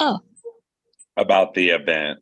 Oh, about the event.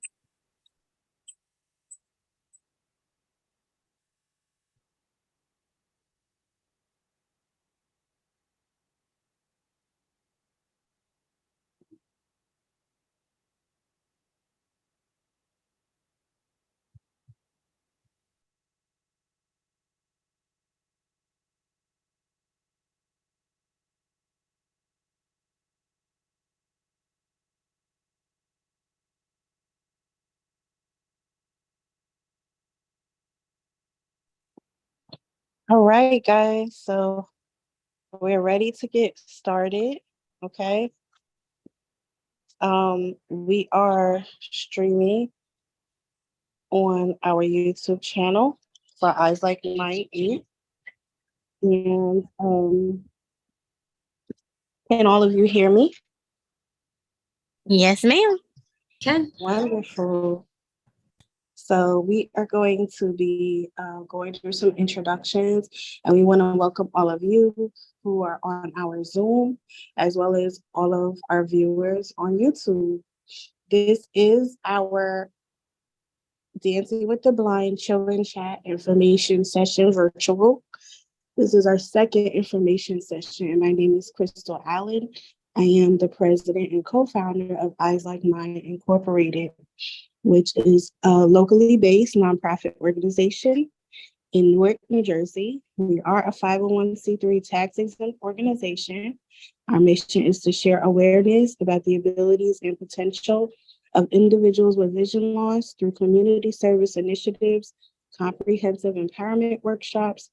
All right, guys. So we're ready to get started. Okay. We are streaming on our YouTube channel for Eyes Like Mine Inc. And can all of you hear me? yes, ma'am. Can. Wonderful. So we are going to be going through some introductions, and we want to welcome all of you who are on our Zoom, as well as all of our viewers on YouTube. This is our Dancing with the Blind Children Chat information session virtual. This is our second information session. My name is Crystal Allen. I am the president and co-founder of Eyes Like Mine Incorporated, which is a locally based nonprofit organization in Newark, New Jersey. We are a 501c3 tax-exempt organization. Our mission is to share awareness about the abilities and potential of individuals with vision loss through community service initiatives, comprehensive empowerment workshops,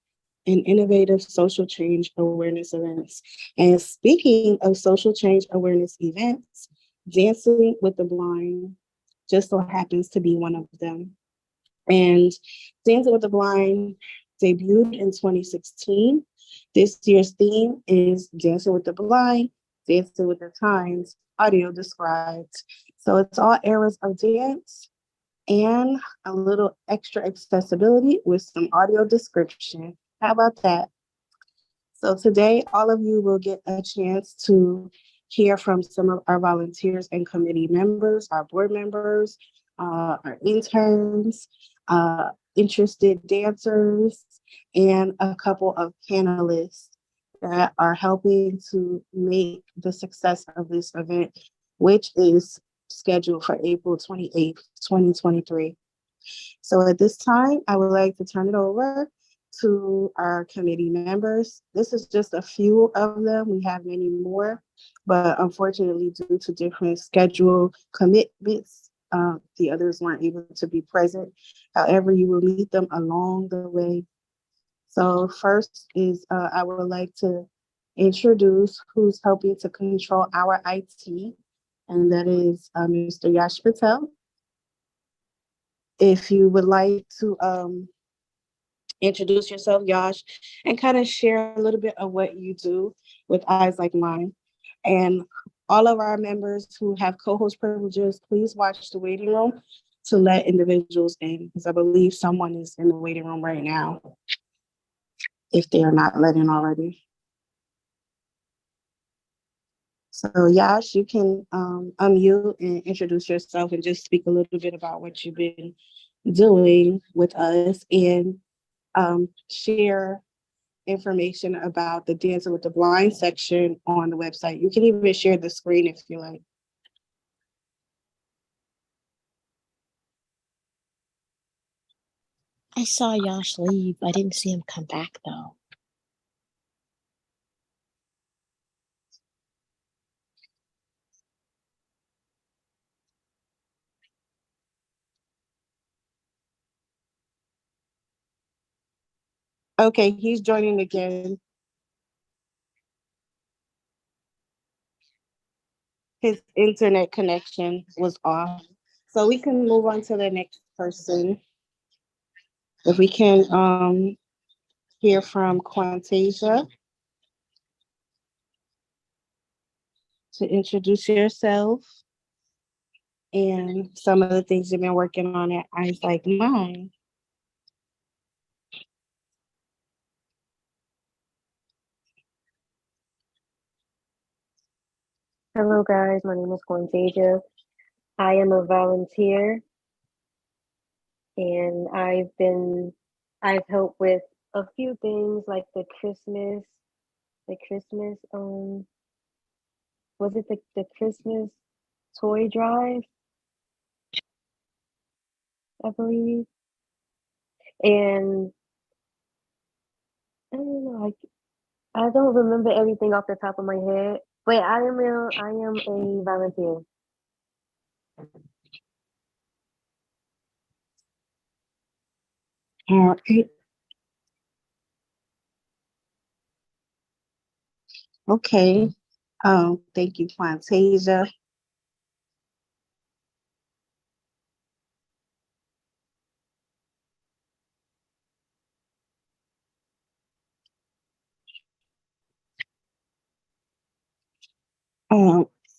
and innovative social change awareness events. And speaking of social change awareness events, Dancing with the Blind just so happens to be one of them. And Dancing with the Blind debuted in 2016. This year's theme is Dancing with the Blind, Dancing with the Times, audio described. So it's all eras of dance and a little extra accessibility with some audio description. How about that? So today, all of you will get a chance to hear from some of our volunteers and committee members, our board members, our interns, interested dancers, and a couple of panelists that are helping to make the success of this event, which is scheduled for April 28th, 2023. So at this time, I would like to turn it over to our committee members. This is just a few of them. We have many more, but unfortunately, due to different schedule commitments, the others weren't able to be present. However, you will meet them along the way. So first is I would like to introduce who's helping to control our IT, and that is Mr. Yash Patel. If you would like to introduce yourself, Yash, and kind of share a little bit of what you do with Eyes Like Mine. And all of our members who have co-host privileges, please watch the waiting room to let individuals in, because I believe someone is in the waiting room right now, if they are not let in already. So Yash, you can unmute and introduce yourself and just speak a little bit about what you've been doing with us, and share information about the Dancing with the Blind section on the website. You can even share the screen if you like. I saw Yash leave. I didn't see him come back though. Okay, he's joining again. His internet connection was off. So we can move on to the next person. If we can hear from Quantasia to introduce yourself and some of the things you've been working on at Eyes Like Mine. Hello, guys. My name is Quantasia. I am a volunteer, and I've helped with a few things like the Christmas, was it the Christmas toy drive, I believe? And I don't know, I don't remember everything off the top of my head, but I am a volunteer. All right. Okay. Thank you, Fantasia.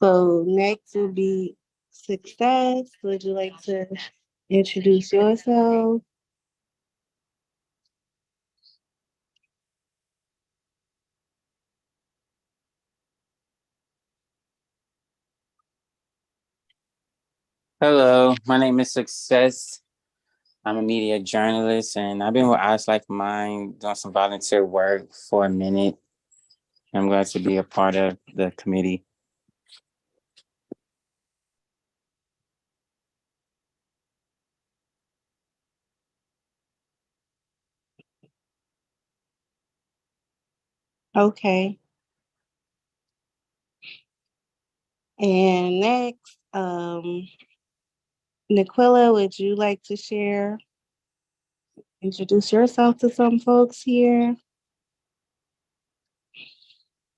So next will be Success. Would you like to introduce yourself? Hello, my name is Success. I'm a media journalist, and I've been with Eyes Like Mine doing some volunteer work for a minute. I'm glad to be a part of the committee. Okay. And next, Niquilla, would you like to share? Introduce yourself to some folks here,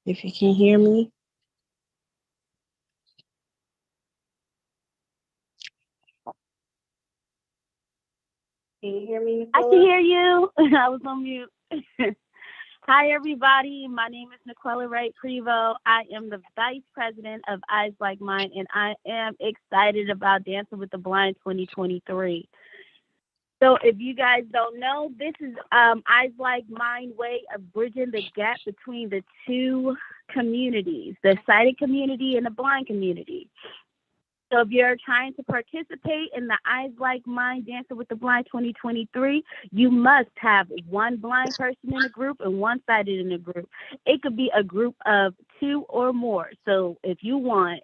if you can hear me. Can you hear me, I Niquilla? can hear you. I was on mute. Hi, everybody. My name is Niquella Wright Prevo. I am the Vice President of Eyes Like Mine, and I am excited about Dancing with the Blind 2023. So if you guys don't know, this is Eyes Like Mine way of bridging the gap between the two communities, the sighted community and the blind community. So if you're trying to participate in the Eyes Like Mine Dancing with the Blind 2023, you must have one blind person in a group and one sighted in a group. It could be a group of 2 or more. So if you want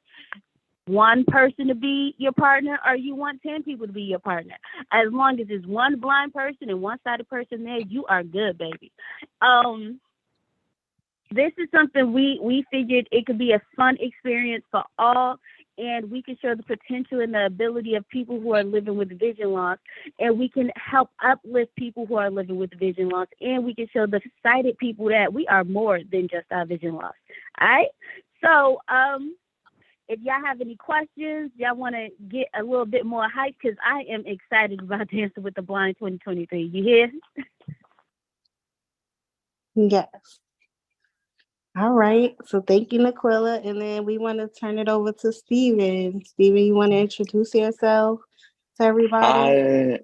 one person to be your partner or you want 10 people to be your partner, as long as it's one blind person and one sighted person there, you are good, baby. This is something we figured it could be a fun experience for all, and we can show the potential and the ability of people who are living with vision loss, and we can help uplift people who are living with vision loss, and we can show the sighted people that we are more than just our vision loss. All right? So if y'all have any questions, y'all want to get a little bit more hype, because I am excited about Dancing with the Blind 2023. You hear? Yes. All right. So thank you, Niquilla. And then we want to turn it over to Steven. Steven, you want to introduce yourself to everybody?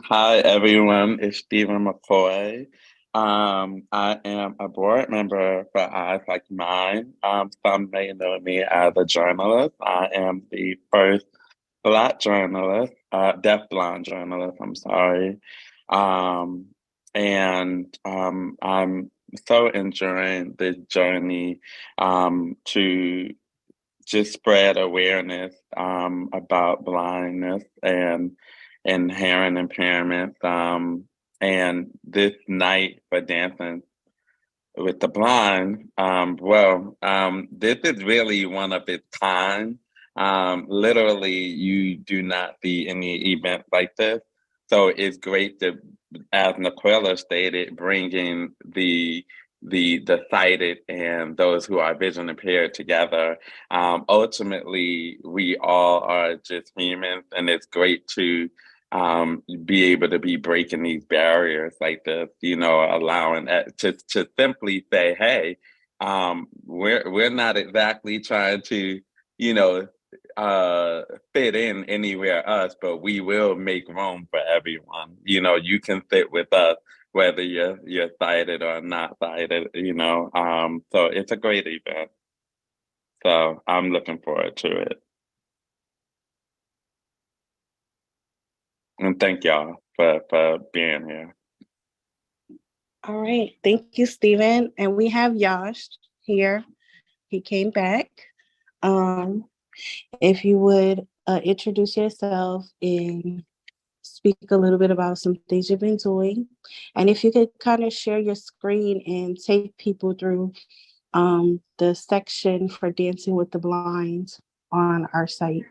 Hi everyone. It's Stephen McCoy. I am a board member for Eyes Like Mine. Some may know me as a journalist. I am the first Black journalist, deafblind journalist. I'm sorry. Um, and I'm so enjoying the journey to just spread awareness about blindness and hearing impairment. And this night for Dancing with the Blind, this is really one of its kind. Literally, you do not see any event like this. So it's great to, as Niquella stated, bringing the sighted and those who are vision impaired together. Ultimately, we all are just humans, and it's great to be able to be breaking these barriers like this, allowing to simply say, hey, we're not exactly trying to, you know, fit in anywhere else, but we will make room for everyone. You can sit with us whether you're sighted or not sighted. So it's a great event. So I'm looking forward to it. And thank y'all for being here. All right. Thank you, Stephen. And we have Yash here. He came back. If you would introduce yourself and speak a little bit about some things you've been doing. And if you could kind of share your screen and take people through the section for Dancing with the Blind on our site.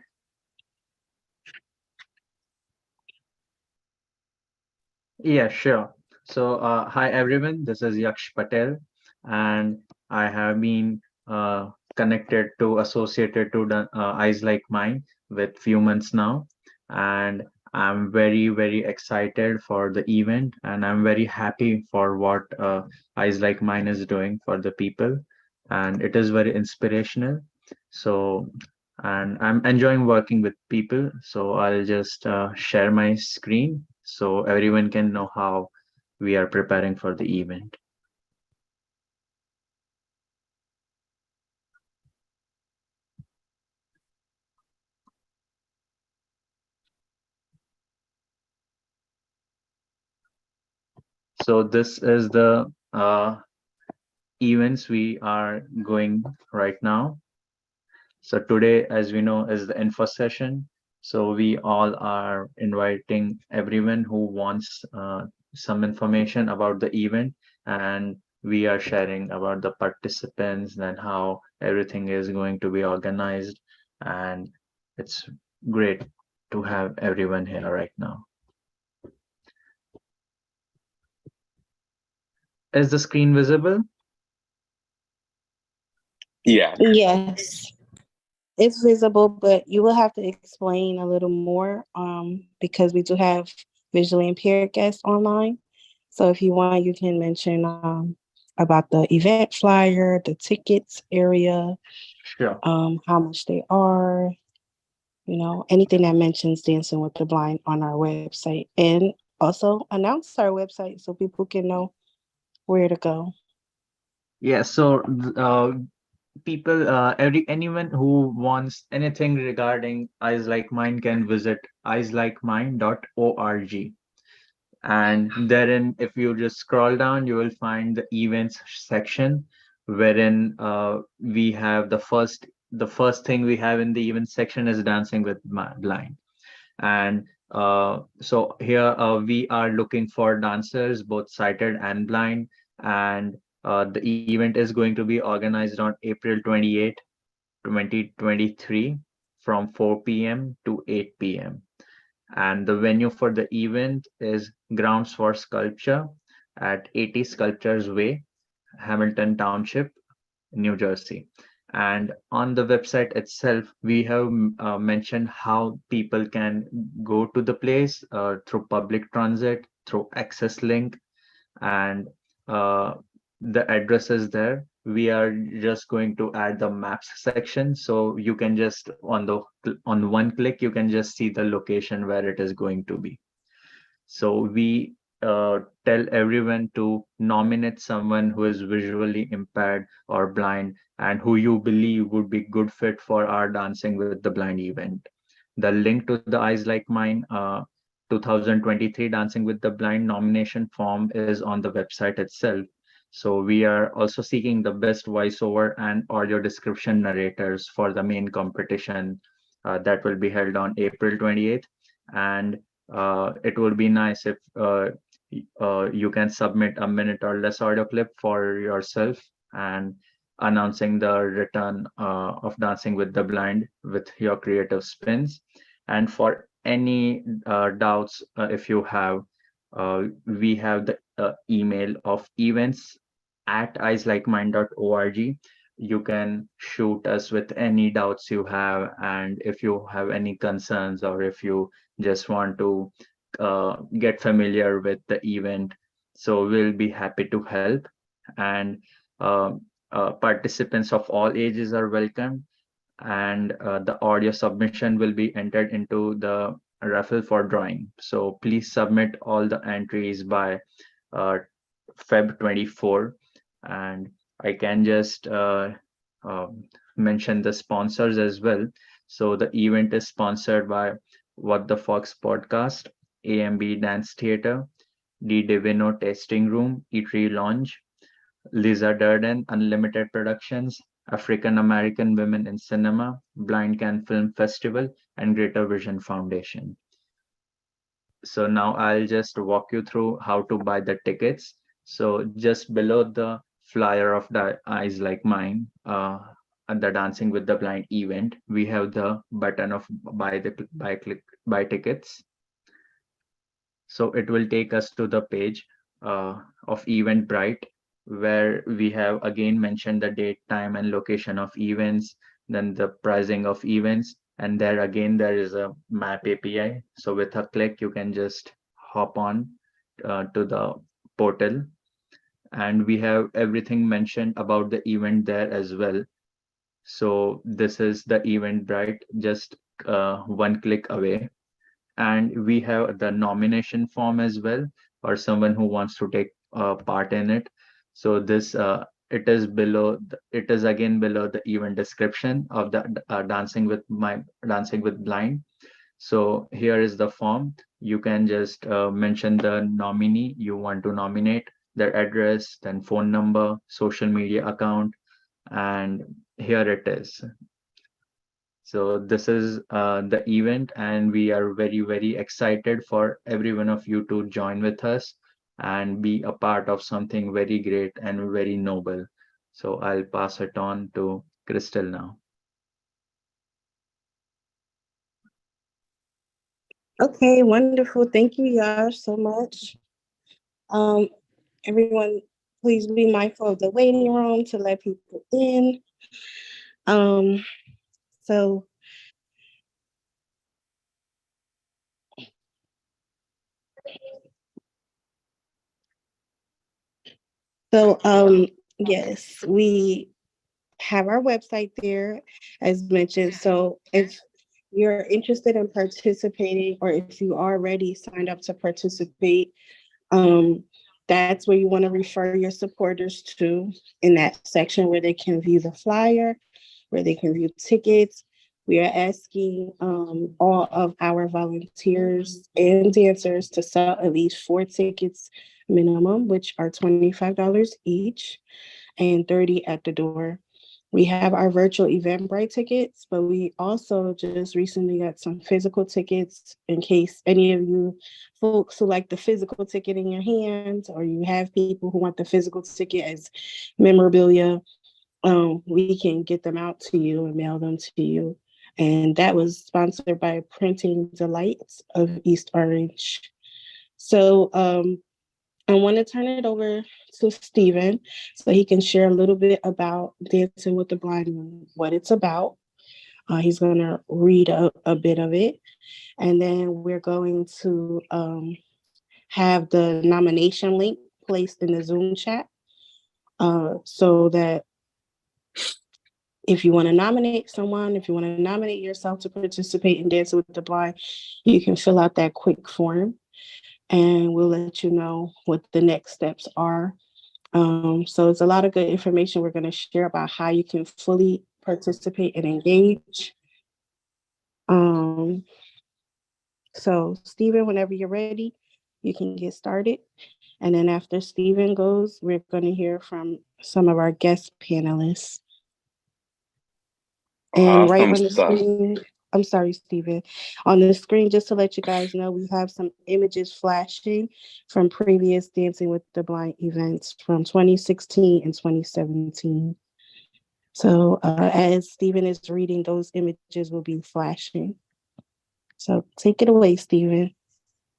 Yeah, sure. So, hi everyone, this is Yaksh Patel, and I have been connected to, associated to the Eyes Like Mine with few months now, and I'm very, very excited for the event, and I'm very happy for what Eyes Like Mine is doing for the people, and it is very inspirational. So, and I'm enjoying working with people, so I'll just share my screen so everyone can know how we are preparing for the event. So this is the events we are going right now. So today, as we know, is the info session. So we all are inviting everyone who wants some information about the event, and we are sharing about the participants and how everything is going to be organized. And it's great to have everyone here right now. Is the screen visible? Yeah. Yes, it's visible, but you will have to explain a little more because we do have visually impaired guests online. So if you want, you can mention about the event flyer, the tickets area, Sure. how much they are, anything that mentions Dancing with the Blind on our website, and also announce our website so people can know where to go. Yeah, so people, anyone who wants anything regarding Eyes Like Mine can visit eyeslikeMine.org. And therein, if you just scroll down, you will find the events section, wherein we have the first thing we have in the event section is Dancing with Blind. And so here we are looking for dancers, both sighted and blind. And the event is going to be organized on April 28, 2023 from 4 p.m. to 8 p.m. And the venue for the event is Grounds for Sculpture at 80 Sculptures Way, Hamilton Township, New Jersey. And on the website itself, we have mentioned how people can go to the place through public transit, through access link, and uh, the address is there. We are just going to add the maps section, so you can just on one click you can just see the location where it is going to be. So we tell everyone to nominate someone who is visually impaired or blind and who you believe would be good fit for our Dancing with the Blind event. The link to the Eyes Like Mine 2023 Dancing with the Blind nomination form is on the website itself. So we are also seeking the best voiceover and audio description narrators for the main competition that will be held on April 28th. And it would be nice if you can submit a minute or less audio clip for yourself and announcing the return of Dancing with the Blind with your creative spins. And for any doubts, if you have, we have the email of events@eyeslikeMine.org. You can shoot us with any doubts you have, and if you have any concerns or if you just want to get familiar with the event, so we'll be happy to help. And participants of all ages are welcome, and the audio submission will be entered into the raffle for drawing. So please submit all the entries by uh, Feb 24, and I can just mention the sponsors as well. So the event is sponsored by What the Fox Podcast, AMB Dance Theater, D. Divino Tasting Room, Eatery Lounge, Lisa Durden Unlimited Productions, African American Women in Cinema, Blind Can Film Festival, and Greater Vision Foundation. So now I'll just walk you through how to buy the tickets. So just below the flyer of the Eyes Like Mine, at the Dancing with the Blind event, we have the button of buy tickets. So it will take us to the page of Eventbrite, where we have again mentioned the date, time, and location of events, then the pricing of events, and there again there is a map API. So with a click, you can just hop on to the portal, and we have everything mentioned about the event there as well. So this is the Eventbrite, just one click away. And we have the nomination form as well for someone who wants to take part in it. So this it is below it is again below the event description of the Dancing with Blind. So here is the form. You can just mention the nominee you want to nominate, their address, then phone number, social media account, and here it is. So this is the event, and we are very, very excited for every one of you to join with us and be a part of something very great and very noble. So I'll pass it on to Crystal now. Okay, wonderful. Thank you, Yash, so much. Everyone, please be mindful of the waiting room to let people in. Um, so yes, we have our website there, as mentioned. So if you're interested in participating, or if you already signed up to participate, um, that's where you want to refer your supporters to, in that section where they can view the flyer, where they can view tickets. We are asking all of our volunteers and dancers to sell at least 4 tickets minimum, which are $25 each and 30 at the door. We have our virtual Eventbrite tickets, but we also just recently got some physical tickets in case any of you folks who like the physical ticket in your hands, or you have people who want the physical ticket as memorabilia. We can get them out to you and mail them to you. And that was sponsored by Printing Delights of East Orange. So I want to turn it over to Stephen so he can share a little bit about Dancing with the Blind, what it's about. He's going to read a bit of it. And then we're going to have the nomination link placed in the Zoom chat so that if you want to nominate someone, if you want to nominate yourself to participate in Dancing with the Blind, you can fill out that quick form and we'll let you know what the next steps are. So it's a lot of good information we're going to share about how you can fully participate and engage. So Stephen, whenever you're ready, you can get started. And then after Stephen goes, we're going to hear from some of our guest panelists. And right on the screen, I'm sorry, Stephen. On the screen, just to let you guys know, we have some images flashing from previous Dancing with the Blind events from 2016 and 2017. So as Stephen is reading, those images will be flashing. So take it away, Stephen.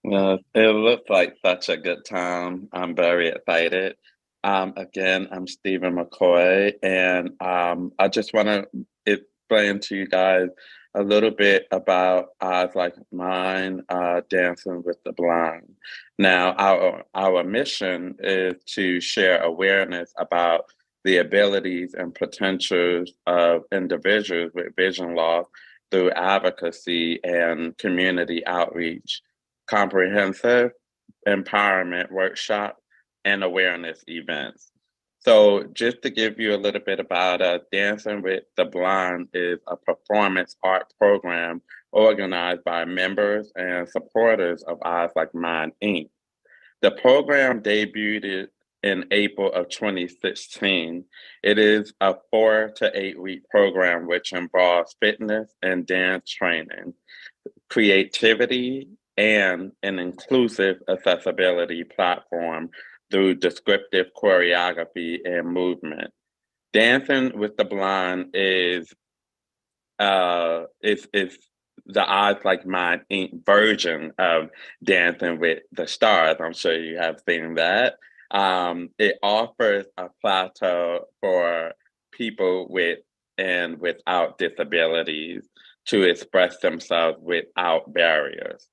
It looked like such a good time. I'm very excited. Again, I'm Stephen McCoy, and I just want to explain to you guys a little bit about Eyes Like Mine, Dancing with the Blind. Now, our mission is to share awareness about the abilities and potentials of individuals with vision loss through advocacy and community outreach, comprehensive empowerment workshop, and awareness events. So just to give you a little bit about Dancing with the Blind is a performance art program organized by members and supporters of Eyes Like Mine, Inc. The program debuted in April of 2016. It is a 4 to 8 week program which involves fitness and dance training, creativity, and an inclusive accessibility platform through descriptive choreography and movement. Dancing with the Blind is the Eyes Like Mine Inc. version of Dancing with the Stars. I'm sure you have seen that. It offers a plateau for people with and without disabilities to express themselves without barriers.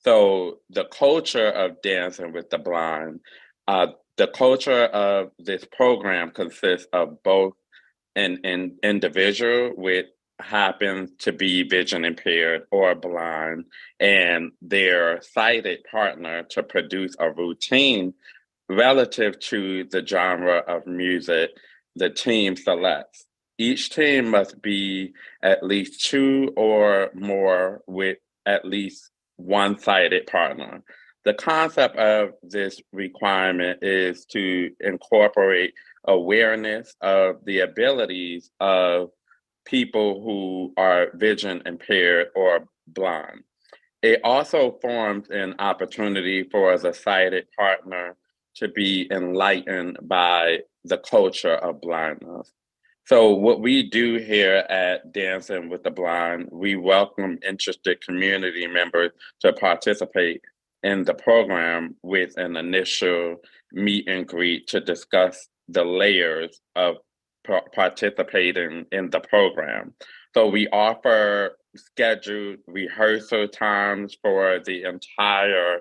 So the culture of Dancing with the Blind, the culture of this program consists of both an individual with happens to be vision impaired or blind and their sighted partner to produce a routine relative to the genre of music the team selects. Each team must be at least two or more with at least one sighted partner. The concept of this requirement is to incorporate awareness of the abilities of people who are vision impaired or blind. It also forms an opportunity for the sighted partner to be enlightened by the culture of blindness. So what we do here at Dancing with the Blind, we welcome interested community members to participate in the program with an initial meet and greet to discuss the layers of participating in the program. So we offer scheduled rehearsal times for the entire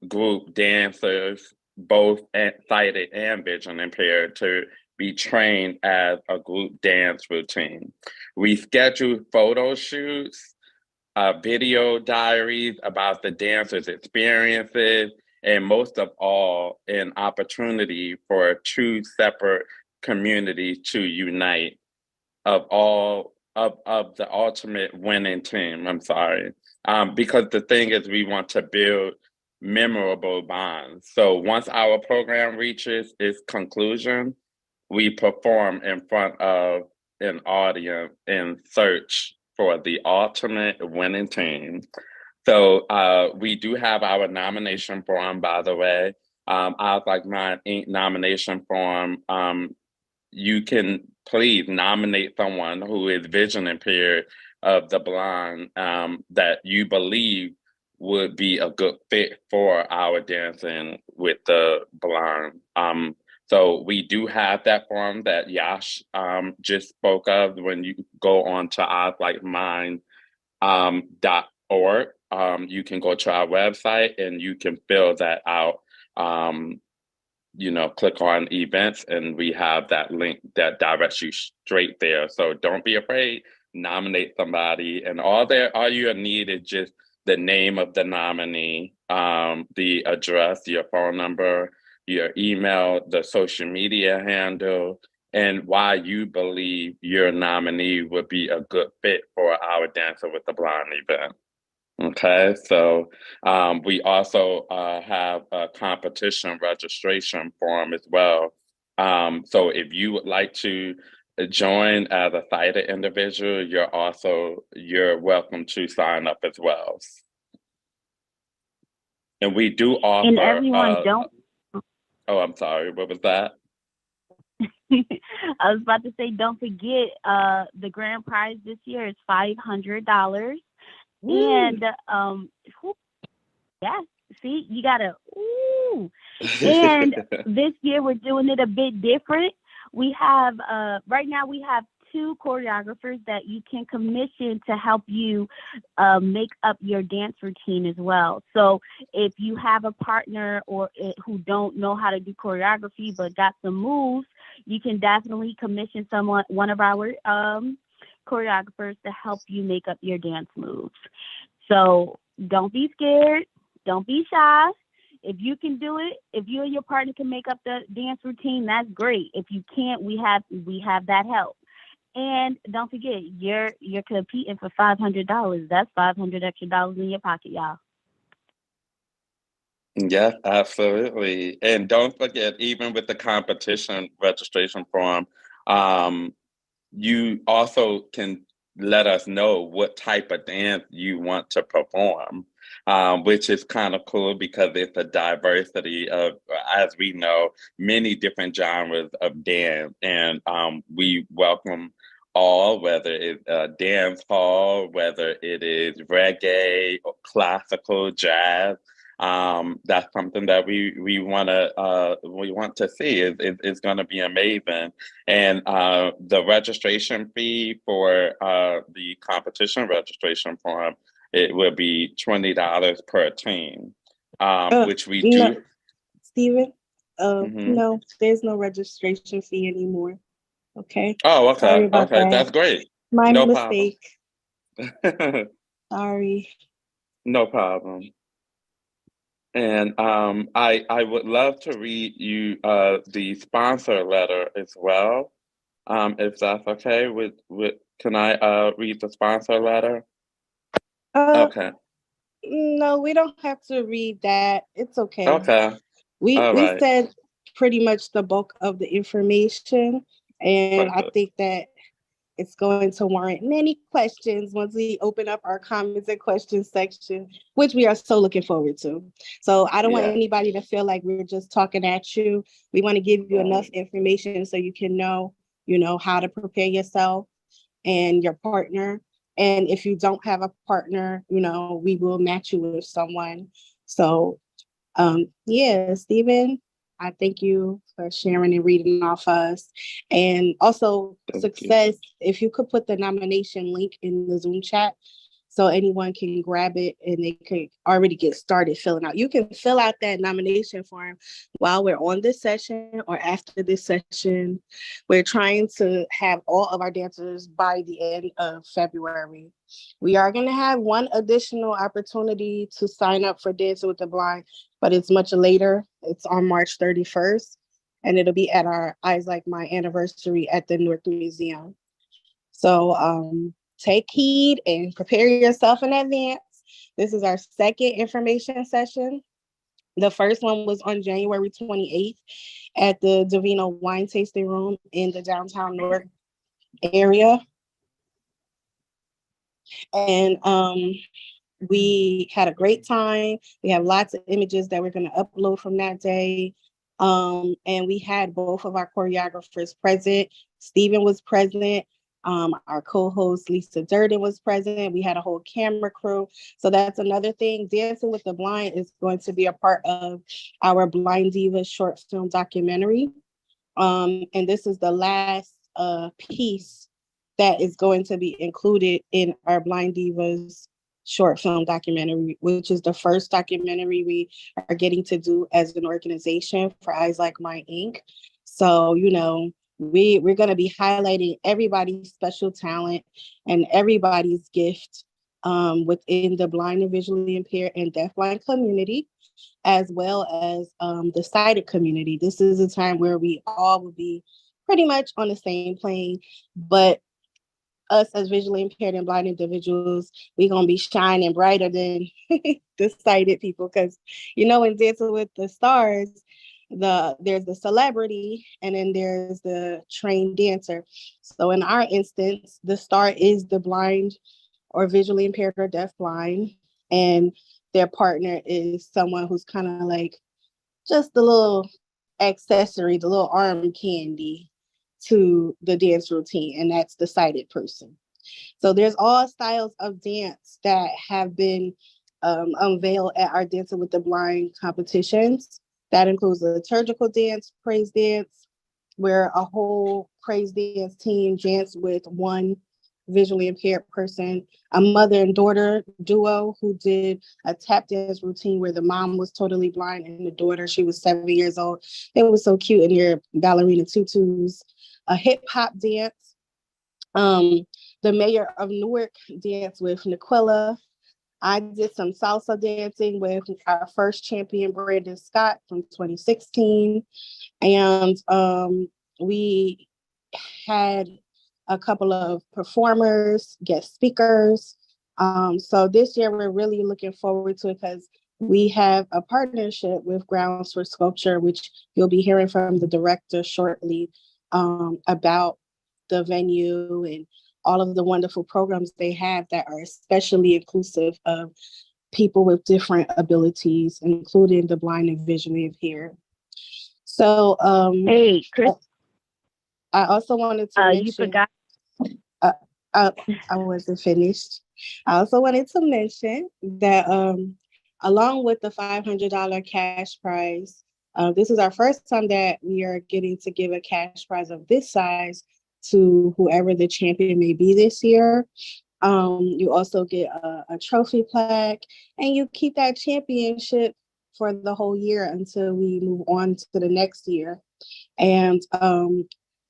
group dancers, both sighted and vision impaired, to be trained as a group dance routine. We schedule photo shoots, video diaries about the dancers' experiences, and most of all, an opportunity for two separate communities to unite of all of the ultimate winning team. I'm sorry. Because the thing is, we want to build memorable bonds. So once our program reaches its conclusion, we perform in front of an audience in search for the ultimate winning team. So we do have our nomination form, by the way. Eyes Like Mine Inc. nomination form. You can please nominate someone who is vision impaired of the blind that you believe would be a good fit for our Dancing with the Blind. So we do have that form that Yash just spoke of. When you go on to eyeslikeMine.org, you can go to our website and you can fill that out. Click on events and we have that link that directs you straight there. So don't be afraid, nominate somebody, and all you need is just the name of the nominee, the address, your phone number, your email, the social media handle, and why you believe your nominee would be a good fit for our Dancing with the Blind event. Okay, so we also have a competition registration form as well. So if you would like to join as a sighted individual, you're welcome to sign up as well. And we do offer. And everyone don't. Oh, I'm sorry. What was that? I was about to say, don't forget, the grand prize this year is $500. And yeah, see, you gotta and this year we're doing it a bit different. We have right now we have 2 choreographers that you can commission to help you make up your dance routine as well. So if you have a partner who don't know how to do choreography but got some moves, you can definitely commission one of our choreographers to help you make up your dance moves. So don't be scared. Don't be shy. If you can do it, if you and your partner can make up the dance routine, that's great. If you can't, we have that help. And don't forget, you're competing for $500. That's $500 extra in your pocket, y'all. Yes, absolutely. And don't forget, even with the competition registration form, you also can let us know what type of dance you want to perform, which is kind of cool because it's a diversity of, as we know, many different genres of dance. And we welcome all, whether it's dance hall, whether it is reggae, or classical, jazz. That's something that we want to see. Is going to be amazing. And the registration fee for the competition registration form, it will be $20 per team, which we No, do. Stephen, Mhm. no, there's no registration fee anymore. Okay. Oh, Sorry okay, about okay, that. that's great. My No problem. mistake. Sorry. No problem. And I would love to read you the sponsor letter as well, if that's okay. Can I read the sponsor letter? Uh, Okay. no, we don't have to read that. It's okay. Okay. We All right. said pretty much the bulk of the information, and I Perfect. think that it's going to warrant many questions once we open up our comments and questions section, which we are so looking forward to. So I don't want Yeah. anybody to feel like we're just talking at you. We want to give you enough Right. information so you can know, how to prepare yourself and your partner. And if you don't have a partner, we will match you with someone. So yeah, Stephen, I thank you for sharing and reading off us. And also, Thank you. Success, if you could put the nomination link in the Zoom chat so anyone can grab it and they could already get started filling out. You can fill out that nomination form while we're on this session or after this session. We're trying to have all of our dancers by the end of February. We are going to have one additional opportunity to sign up for Dancing with the Blind, but it's much later. It's on March 31st, and it'll be at our Eyes Like Mine anniversary at the Newark Museum. So take heed and prepare yourself in advance. This is our second information session. The first one was on January 28th at the Davino Wine Tasting Room in the downtown Newark area. And we had a great time. We have lots of images that we're going to upload from that day. And we had both of our choreographers present. Stephen was present. Our co-host Lisa Durden was present. We had a whole camera crew. So that's another thing. Dancing with the Blind is going to be a part of our Blind Divas short film documentary. And this is the last piece that is going to be included in our Blind Divas short film documentary, which is the first documentary we are getting to do as an organization for Eyes Like Mine Inc. So, we're going to be highlighting everybody's special talent and everybody's gift within the blind and visually impaired and deafblind community, as well as the sighted community. This is a time where we all will be pretty much on the same plane, but us as visually impaired and blind individuals, we're going to be shining brighter than the sighted people. Because, in Dancing with the Stars, there's the celebrity and then there's the trained dancer. So in our instance, the star is the blind or visually impaired or deafblind, and their partner is someone who's kind of like just the little accessory, the little arm candy to the dance routine, and that's the sighted person. So there's all styles of dance that have been unveiled at our Dancing with the Blind competitions. That includes the liturgical dance, praise dance, where a whole praise dance team dance with one visually impaired person, a mother and daughter duo who did a tap dance routine where the mom was totally blind and the daughter, she was 7 years old. It was so cute in their ballerina tutus. A hip hop dance. The mayor of Newark danced with Niquella. I did some salsa dancing with our first champion, Brandon Scott from 2016. And we had a couple of performers, guest speakers. So this year we're really looking forward to it because we have a partnership with Grounds for Sculpture, which you'll be hearing from the director shortly about the venue and all of the wonderful programs they have that are especially inclusive of people with different abilities, including the blind and visually impaired. So Hey, Chris, I also wanted to mention, you forgot. I wasn't finished. I also wanted to mention that along with the $500 cash prize, this is our first time that we are getting to give a cash prize of this size to whoever the champion may be this year. You also get a trophy plaque, and you keep that championship for the whole year until we move on to the next year. And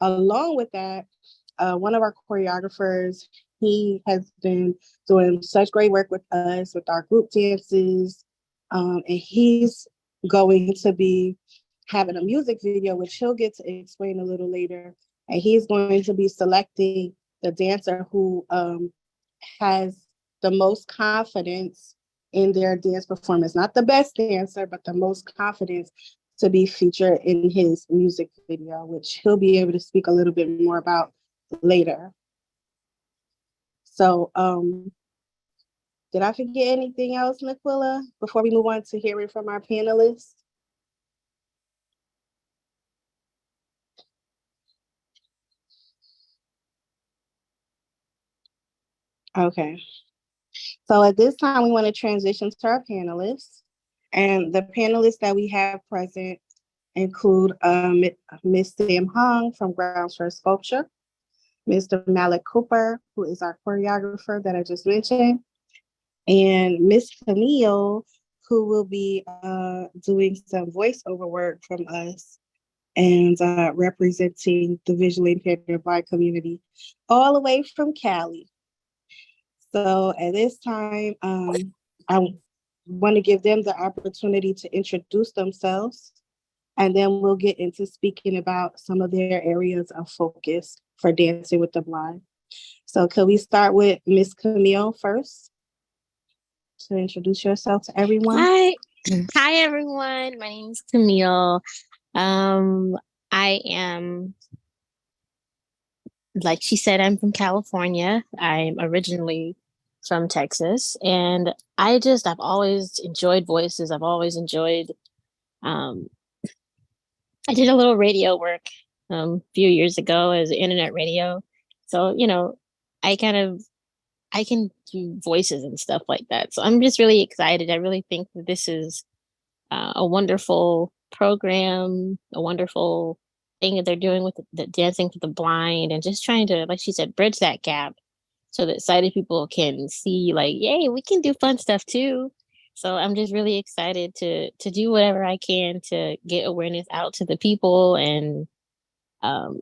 along with that, one of our choreographers, he has been doing such great work with us with our group dances, and he's going to be having a music video, which he'll get to explain a little later. And he's going to be selecting the dancer who has the most confidence in their dance performance. Not the best dancer, but the most confidence to be featured in his music video, which he'll be able to speak a little bit more about later. So did I forget anything else, Naquilla, before we move on to hearing from our panelists? Okay. So at this time, we want to transition to our panelists. And the panelists that we have present include Ms. Sam Hong from Grounds for Sculpture, Mr. Malik Cooper, who is our choreographer that I just mentioned, and Miss Camille, who will be doing some voiceover work from us and representing the visually impaired and blind community all the way from Cali. So at this time, I want to give them the opportunity to introduce themselves, and then we'll get into speaking about some of their areas of focus for Dancing with the Blind. So could we start with Miss Camille first to introduce yourself to everyone? Hi everyone. My name is Camille. I am, like she said, I'm from California. I'm originally from Texas, and I've always enjoyed voices. I've always enjoyed, I did a little radio work a few years ago as internet radio. So, I can do voices and stuff like that. So I'm just really excited. I really think that this is a wonderful program, a wonderful thing that they're doing with the Dancing for the Blind, and just trying to, like she said, bridge that gap so that sighted people can see, like, yay, we can do fun stuff too. So I'm just really excited to do whatever I can to get awareness out to the people, and I'm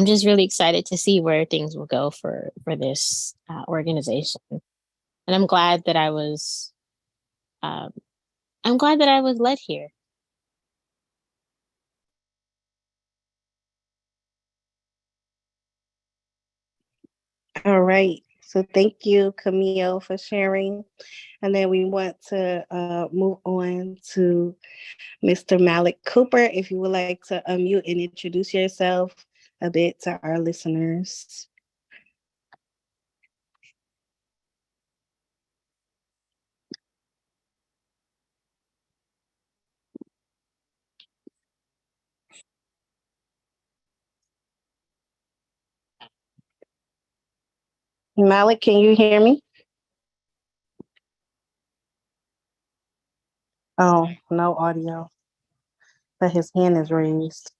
just really excited to see where things will go for this organization. And I'm glad that I was led here. All right. So thank you, Camille, for sharing. And then we want to move on to Mr. Malik Cooper. If you would like to unmute and introduce yourself a bit to our listeners. Malik, can you hear me? Oh, no audio, but his hand is raised.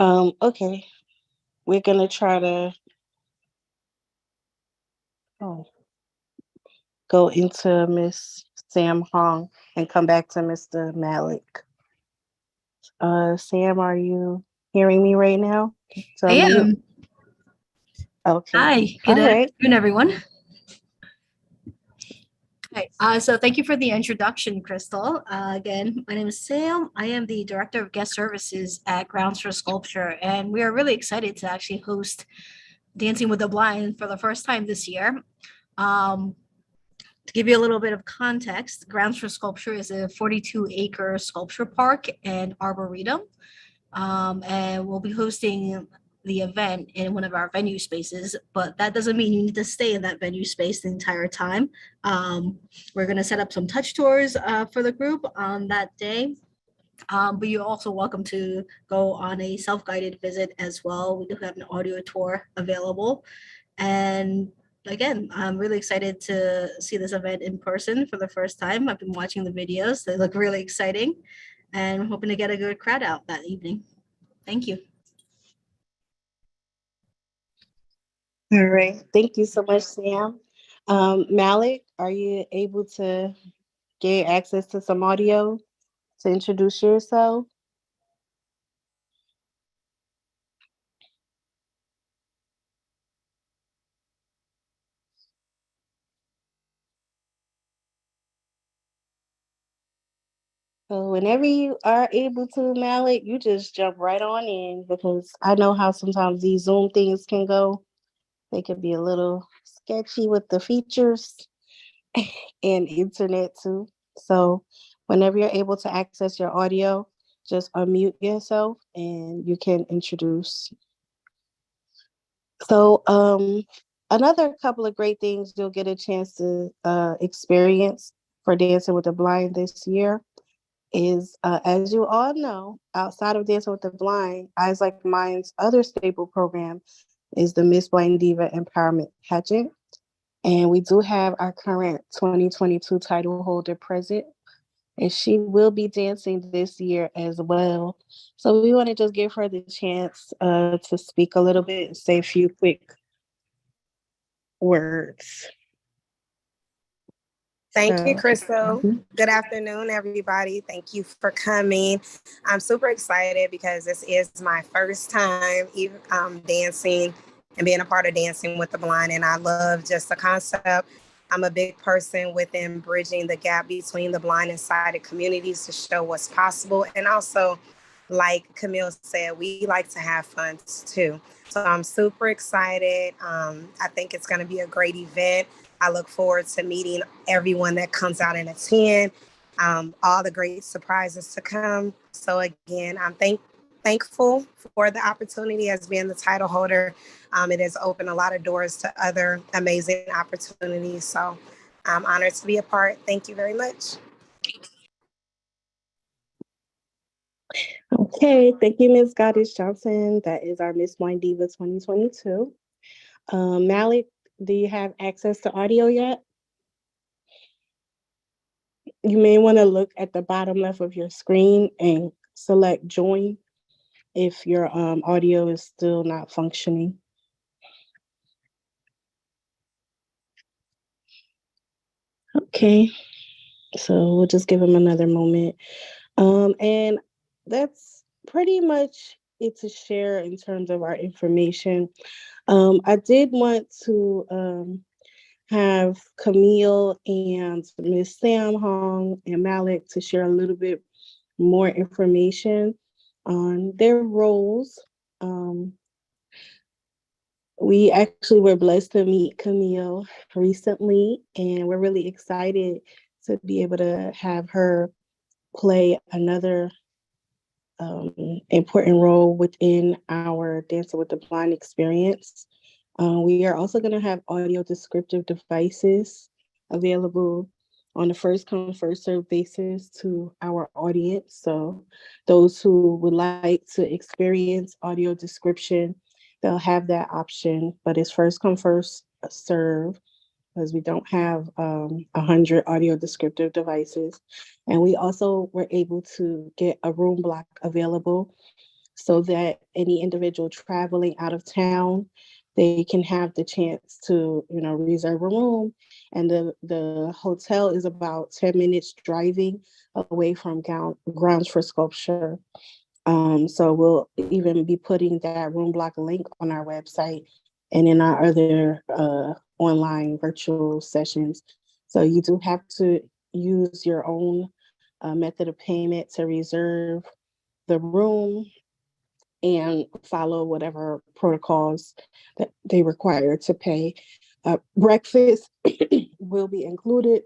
Okay, we're gonna try to go into Miss Sam Hong and come back to Mr. Malik. Sam, are you hearing me right now? So I am. Okay. Hi, good afternoon, everyone. So thank you for the introduction, Crystal. Again, my name is Sam. I am the Director of Guest Services at Grounds for Sculpture, and we are really excited to actually host Dancing with the Blind for the first time this year. To give you a little bit of context, Grounds for Sculpture is a 42-acre sculpture park and arboretum. And we'll be hosting the event in one of our venue spaces, but that doesn't mean you need to stay in that venue space the entire time. We're going to set up some touch tours for the group on that day. But you're also welcome to go on a self-guided visit as well. We do have an audio tour available. And again, I'm really excited to see this event in person for the first time. I've been watching the videos. They look really exciting. And I'm hoping to get a good crowd out that evening. Thank you. All right. Thank you so much, Sam. Malik, are you able to get access to some audio to introduce yourself? So whenever you are able to, Malik, you just jump right on in, because I know how sometimes these Zoom things can go. They can be a little sketchy with the features and internet too. So whenever you're able to access your audio, just unmute yourself and you can introduce. So another couple of great things you'll get a chance to experience for Dancing with the Blind this year is, as you all know, outside of Dancing with the Blind, Eyes Like Mine's other staple program is the Miss Blind Diva Empowerment Pageant. And we do have our current 2022 title holder present, and she will be dancing this year as well. So we want to just give her the chance to speak a little bit and say a few quick words. Thank you, Crystal. Good afternoon, everybody. Thank you for coming. I'm super excited because this is my first time dancing and being a part of Dancing with the Blind. And I love just the concept. I'm a big person within bridging the gap between the blind and sighted communities to show what's possible. And also, like Camille said, we like to have fun too. So I'm super excited. I think it's going to be a great event. I look forward to meeting everyone that comes out and attend, all the great surprises to come. So again, I'm thankful for the opportunity as being the title holder. It has opened a lot of doors to other amazing opportunities. So I'm honored to be a part. Thank you very much. Okay, thank you, Ms. Goddess Johnson. That is our Miss Blind Diva 2022. Malik, do you have access to audio yet? You may want to look at the bottom left of your screen and select join if your audio is still not functioning. Okay, so we'll just give him another moment. And that's pretty much it to share in terms of our information. I did want to have Camille and Ms. Sam Hong and Malik to share a little bit more information on their roles. We actually were blessed to meet Camille recently, and we're really excited to be able to have her play another important role within our Dancing with the Blind experience. We are also going to have audio descriptive devices available on a first come, first served basis to our audience. So those who would like to experience audio description, they'll have that option, but it's first come, first serve, because we don't have 100 audio descriptive devices. And we also were able to get a room block available so that any individual traveling out of town, they can have the chance to, reserve a room. And the hotel is about 10 minutes driving away from Grounds for Sculpture. So we'll even be putting that room block link on our website and in our other online virtual sessions So you do have to use your own method of payment to reserve the room and follow whatever protocols that they require to pay. Breakfast will be included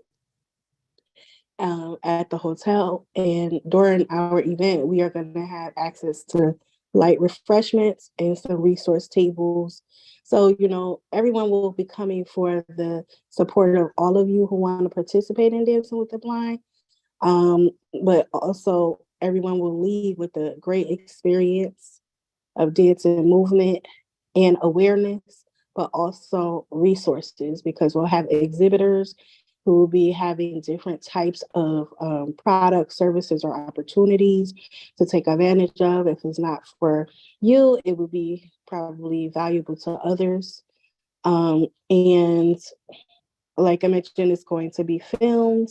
at the hotel, and during our event, we are going to have access to light refreshments and some resource tables. So, everyone will be coming for the support of all of you who want to participate in Dancing with the Blind. But also, everyone will leave with a great experience of dance and movement and awareness, but also resources, because we'll have exhibitors who will be having different types of products, services, or opportunities to take advantage of. If it's not for you, it would be probably valuable to others. And like I mentioned, it's going to be filmed.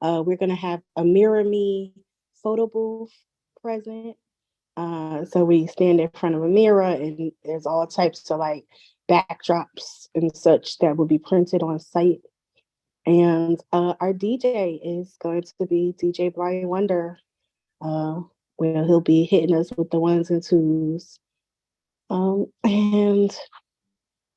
We're going to have a Mirror Me photo booth present. So we stand in front of a mirror, and there's all types of like backdrops and such that will be printed on site. And our DJ is going to be DJ Brian Wonder, where he'll be hitting us with the ones and twos. And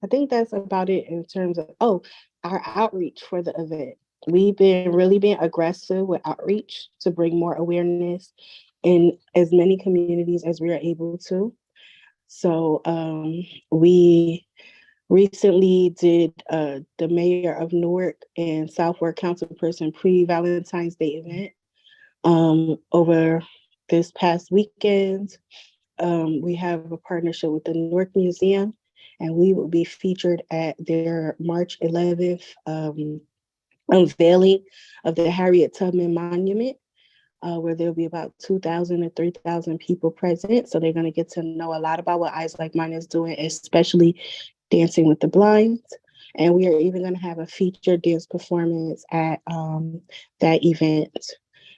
I think that's about it in terms of, our outreach for the event. We've been really being aggressive with outreach to bring more awareness in as many communities as we are able to. So we recently did the mayor of Newark and Southwark councilperson pre-Valentine's Day event over this past weekend. We have a partnership with the Newark Museum, and we will be featured at their March 11th unveiling of the Harriet Tubman Monument, where there'll be about 2,000 to 3,000 people present. So they're going to get to know a lot about what Eyes Like Mine is doing, especially Dancing with the Blind. And we are even going to have a featured dance performance at that event.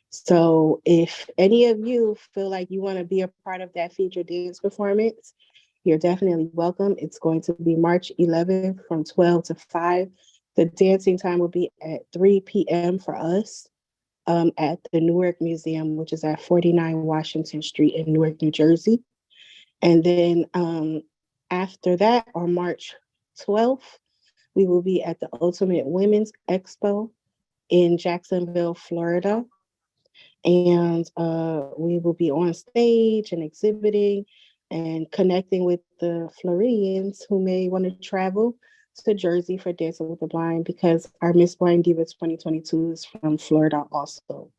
So if any of you feel like you want to be a part of that featured dance performance, you're definitely welcome. It's going to be March 11th from 12 to 5. The dancing time will be at 3 p.m. for us at the Newark Museum, which is at 49 Washington Street in Newark, New Jersey. And then after that, on March 12th, we will be at the Ultimate Women's Expo in Jacksonville, Florida. And we will be on stage and exhibiting and connecting with the Floridians who may want to travel to Jersey for Dancing with the Blind, because our Miss Blind Diva 2022 is from Florida also.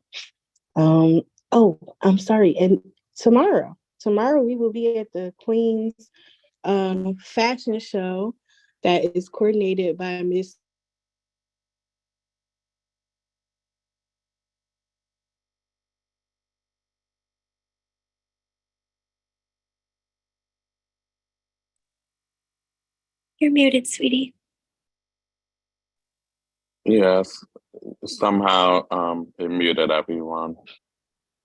I'm sorry. And tomorrow we will be at the Queen's fashion show that is coordinated by Miss You're muted, sweetie. Yes, somehow it muted everyone.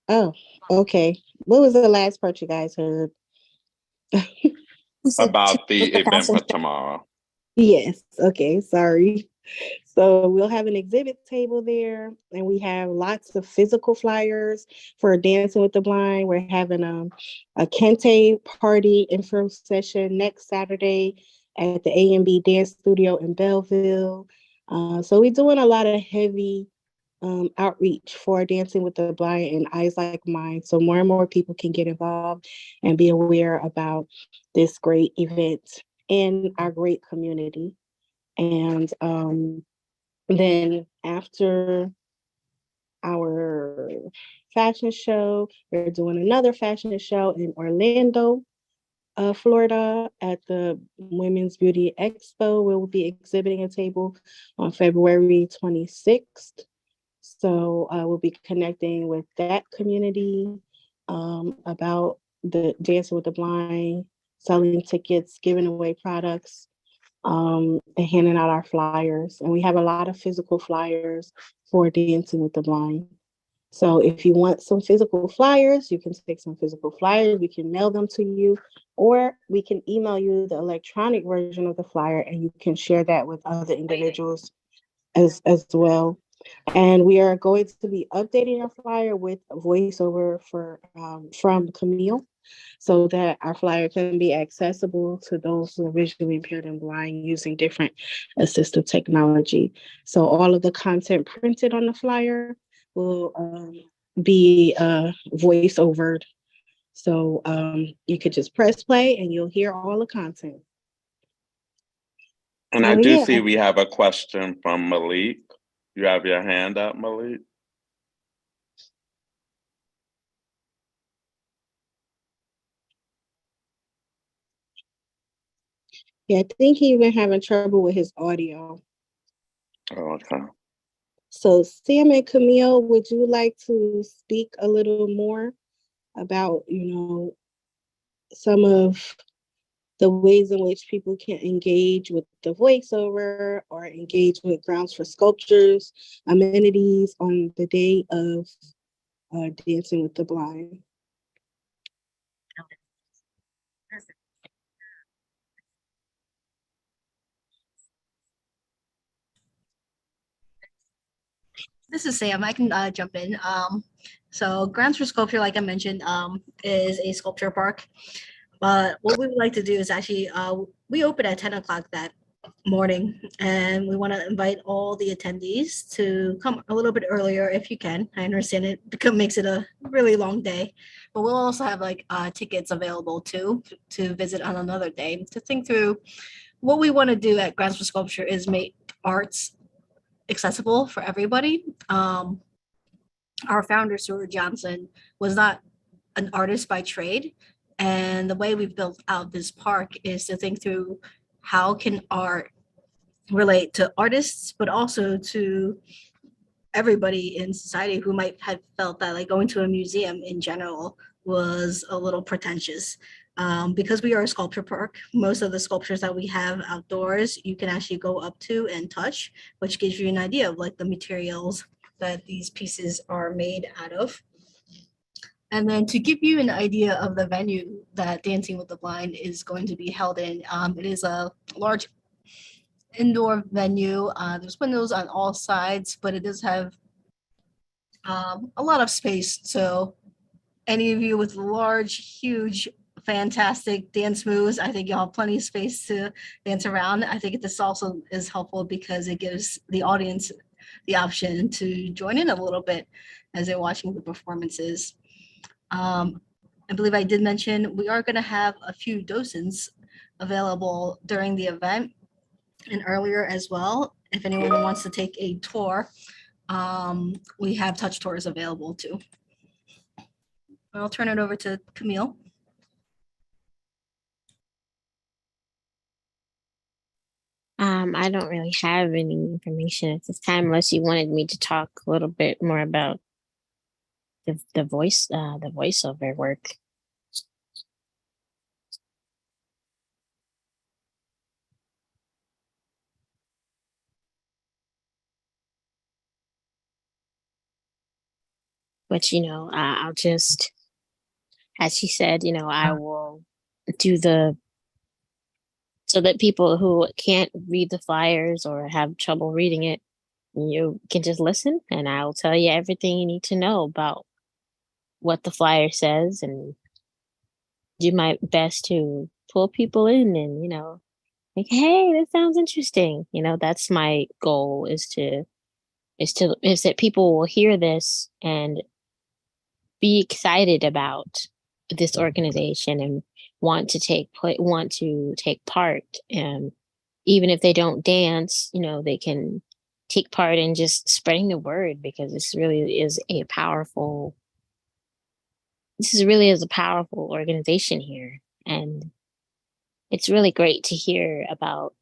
Oh, okay. What was the last part you guys heard? About the event for tomorrow. Yes. Okay. Sorry. So we'll have an exhibit table there, and we have lots of physical flyers for Dancing with the Blind. We're having a Kente party info session next Saturday at the A&B Dance Studio in Belleville. So we're doing a lot of heavy outreach for Dancing with the Blind and Eyes Like Mine, so more and more people can get involved and be aware about this great event in our great community. And then after our fashion show, we're doing another fashion show in Orlando, Florida at the Women's Beauty Expo. We'll be exhibiting a table on February 26th. So we'll be connecting with that community about the Dancing with the Blind, selling tickets, giving away products, and handing out our flyers. And we have a lot of physical flyers for Dancing with the Blind. So if you want some physical flyers, you can take some physical flyers. We can mail them to you, or we can email you the electronic version of the flyer, and you can share that with other individuals as well. And we are going to be updating our flyer with a voiceover from Camille, so that our flyer can be accessible to those who are visually impaired and blind using different assistive technology. So all of the content printed on the flyer will be voiceovered. So you could just press play and you'll hear all the content. And So I do yeah. see we have a question from Malik. You have your hand up, Malik. Yeah, I think he been having trouble with his audio. Oh, okay. So Sam and Camille, would you like to speak a little more about, some of the ways in which people can engage with the voiceover or engage with Grounds for Sculptures amenities on the day of Dancing with the Blind? This is Sam. I can jump in. So Grounds for Sculpture, like I mentioned, is a sculpture park. But what we would like to do is actually, we open at 10 o'clock that morning, and we want to invite all the attendees to come a little bit earlier if you can. I understand it makes it a really long day, but we'll also have like tickets available too to visit on another day to think through what we want to do at Grounds for Sculpture is make arts accessible for everybody. Our founder, Stuart Johnson, was not an artist by trade. And the way we've built out this park is to think through how can art relate to artists, but also to everybody in society who might have felt that like going to a museum in general was a little pretentious. Because we are a sculpture park, most of the sculptures that we have outdoors, you can actually go up to and touch, which gives you an idea of like the materials that these pieces are made out of. And then to give you an idea of the venue that Dancing with the Blind is going to be held in, it is a large indoor venue. There's windows on all sides, but it does have a lot of space. So any of you with large, huge, fantastic dance moves, I think you'll have plenty of space to dance around. I think this also is helpful because it gives the audience the option to join in a little bit as they're watching the performances. I believe I did mention we are going to have a few docents available during the event and earlier as well. If anyone wants to take a tour, we have touch tours available too. I'll turn it over to Camille. I don't really have any information at this time unless you wanted me to talk a little bit more about the voiceover work. But I'll just, as she said, I will do so that people who can't read the flyers or have trouble reading it, you can just listen and I'll tell you everything you need to know about what the flyer says and do my best to pull people in and, like, hey, that sounds interesting. That's my goal is that people will hear this and be excited about this organization and want to take part. And even if they don't dance, they can take part in just spreading the word because this really is a powerful organization here. And it's really great to hear about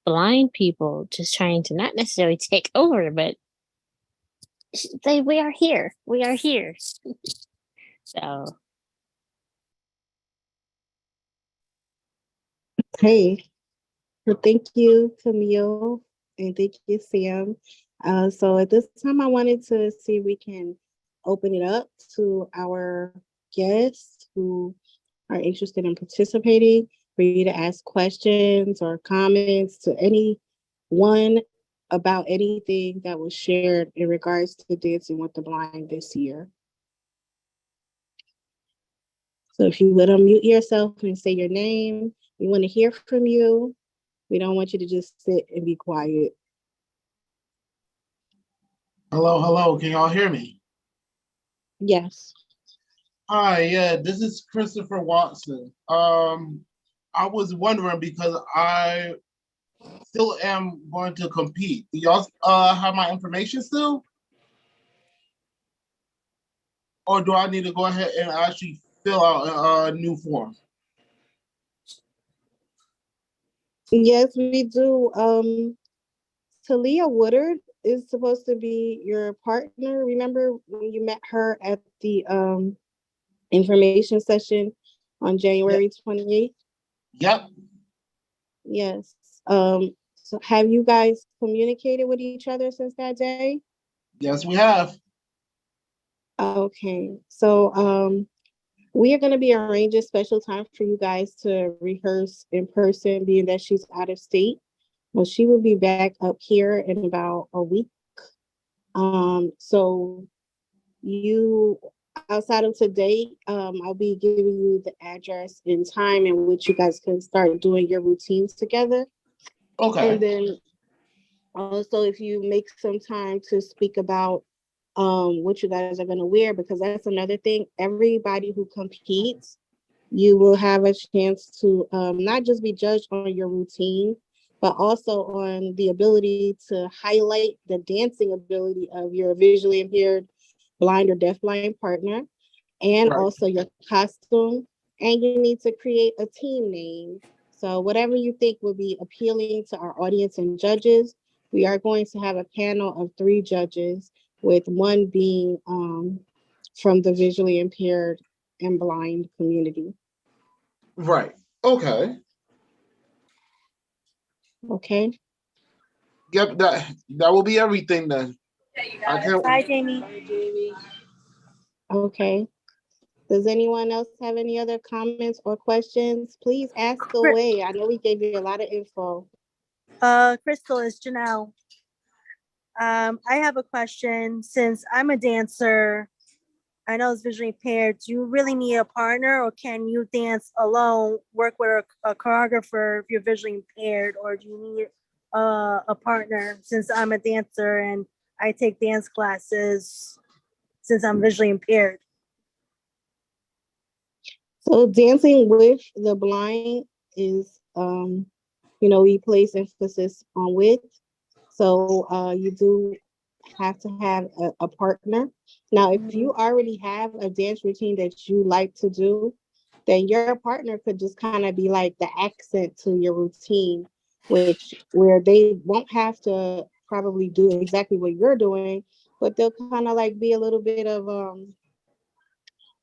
blind people just trying to not necessarily take over, but we are here. We are here. So. Hey, well, thank you, Camille, and thank you, Sam. So at this time, I wanted to see if we can open it up to our guests who are interested in participating for you to ask questions or comments to anyone about anything that was shared in regards to Dancing with the Blind this year. So if you would unmute yourself and say your name, we want to hear from you. We don't want you to just sit and be quiet. Hello, hello. Can y'all hear me? Yes. Hi, yeah, this is Christopher Watson. I was wondering because I still am going to compete. Do y'all have my information still? Or do I need to go ahead and actually fill out a new form? Yes, we do. Talia Woodard is supposed to be your partner. Remember when you met her at the information session on January 28th? Yep. Yes. So have you guys communicated with each other since that day? Yes, we have. Okay. So we are going to be arranging a special time for you guys to rehearse in person, being that she's out of state. Well, she will be back up here in about a week. So you, outside of today, I'll be giving you the address and time in which you guys can start doing your routines together. Okay. And then also, if you make some time to speak about what you guys are going to wear, because that's another thing. Everybody who competes, you will have a chance to not just be judged on your routine, but also on the ability to highlight the dancing ability of your visually impaired, blind or deafblind partner, and Right. also your costume. And you need to create a team name. So whatever you think will be appealing to our audience and judges, we are going to have a panel of 3 judges, with one being from the visually impaired and blind community. Right. Okay. Okay. Yep, that will be everything then. Bye, Jamie. Okay. Does anyone else have any other comments or questions? Please ask away. I know we gave you a lot of info. Crystal, is Janelle. I have a question. Since I'm a dancer, I know it's visually impaired. Do you really need a partner, or can you dance alone, work with a choreographer if you're visually impaired, or do you need a partner? Since I'm a dancer and I take dance classes since I'm visually impaired. So dancing with the blind is, we place emphasis on with. So you do have to have a partner. Now, if you already have a dance routine that you like to do, then your partner could just kind of be like the accent to your routine, where they won't have to probably do exactly what you're doing, but they'll kind of like be a little bit of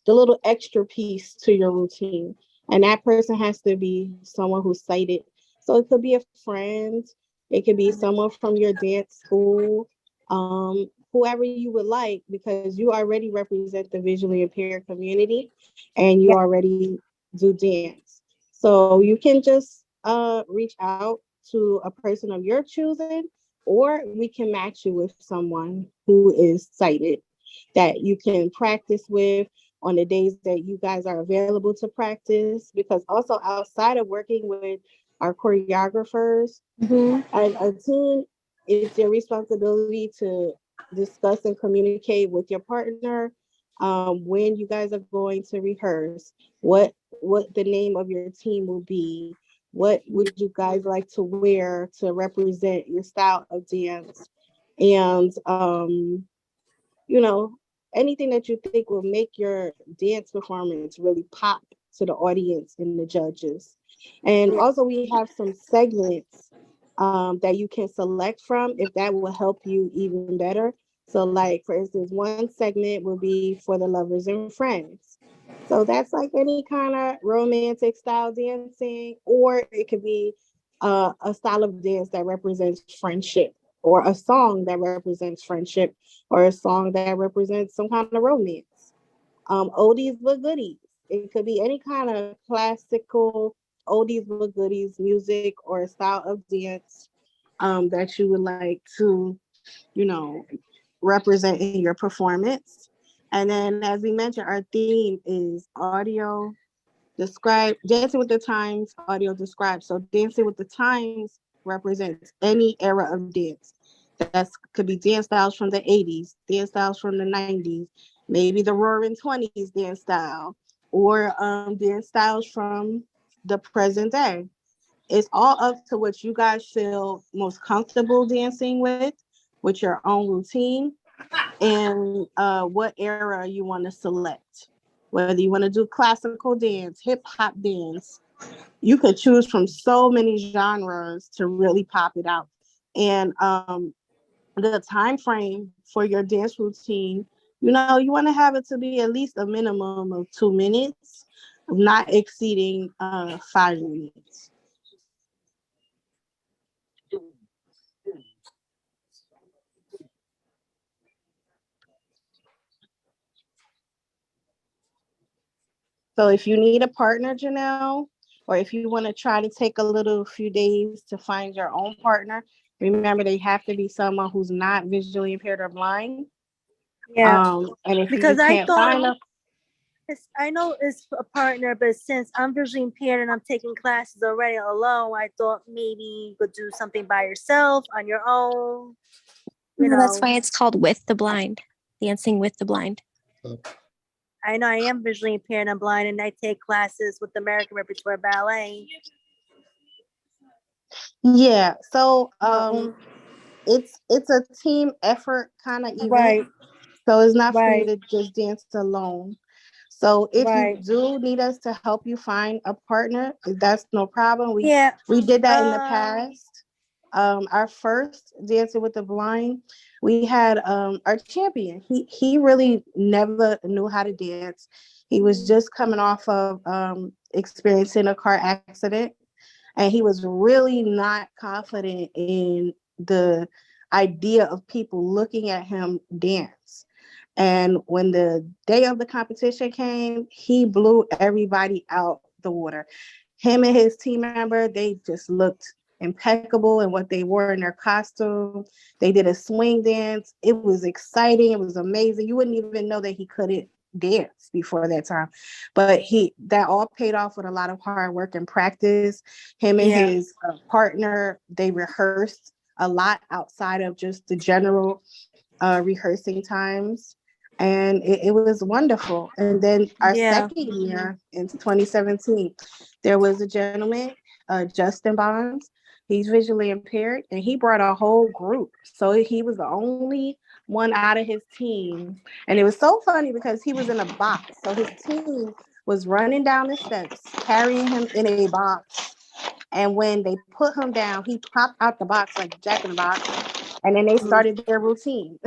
the little extra piece to your routine. And that person has to be someone who's sighted. So it could be a friend, it could be someone from your dance school, whoever you would like, because you already represent the visually impaired community and you already do dance. So you can just reach out to a person of your choosing, or we can match you with someone who is sighted that you can practice with on the days that you guys are available to practice. Because also, outside of working with our choreographers, as a team, it's your responsibility to discuss and communicate with your partner when you guys are going to rehearse, what the name of your team will be, what would you guys like to wear to represent your style of dance, and anything that you think will make your dance performance really pop to the audience and the judges. And also, we have some segments that you can select from if that will help you even better. So, like, for instance, one segment will be for the lovers and friends. So that's like any kind of romantic style dancing, or it could be a style of dance that represents friendship, or a song that represents friendship, or a song that represents some kind of romance. Oldies but goodies. It could be any kind of classical oldies but goodies music or style of dance. that you would like to, represent in your performance. And then, as we mentioned, our theme is audio describe, dancing with the times, audio describe. So dancing with the times represents any era of dance. That could be dance styles from the 80s, dance styles from the 90s, maybe the roaring 20s dance style, or dance styles from the present day. It's all up to what you guys feel most comfortable dancing with your own routine, and what era you want to select. Whether you want to do classical dance, hip hop dance, you could choose from so many genres to really pop it out. And the time frame for your dance routine, you want to have it to be at least a minimum of 2 minutes, not exceeding 5 minutes. So if you need a partner, Janelle, or if you want to try to take a little few days to find your own partner, remember they have to be someone who's not visually impaired or blind. Yeah. And if Because you I can't thought find a I know it's a partner, but since I'm visually impaired and I'm taking classes already alone, I thought maybe you could do something by yourself on your own. No, that's why it's called With the Blind, Dancing with the Blind. I know I am visually impaired and blind, and I take classes with the American Repertoire Ballet. Yeah, so it's a team effort kind of event. Right. So it's not for you Right. to just dance alone. So if you Right. do need us to help you find a partner, that's no problem. We Yeah. did that in the past. Our first Dancing with the Blind, we had our champion. He really never knew how to dance. He was just coming off of experiencing a car accident, and he was really not confident in the idea of people looking at him dance. And when the day of the competition came, he blew everybody out the water. Him and his team member, they just looked impeccable in what they wore in their costume. They did a swing dance. It was exciting. It was amazing. You wouldn't even know that he couldn't dance before that time. But that all paid off with a lot of hard work and practice. Him and his partner, they rehearsed a lot outside of just the general rehearsing times. And it was wonderful. And then our second year in 2017, there was a gentleman, Justin Bonds. He's visually impaired, and he brought a whole group. So he was the only one out of his team. And it was so funny because he was in a box. So his team was running down the steps, carrying him in a box. And when they put him down, he popped out the box like Jack in the Box. And then they started their routine.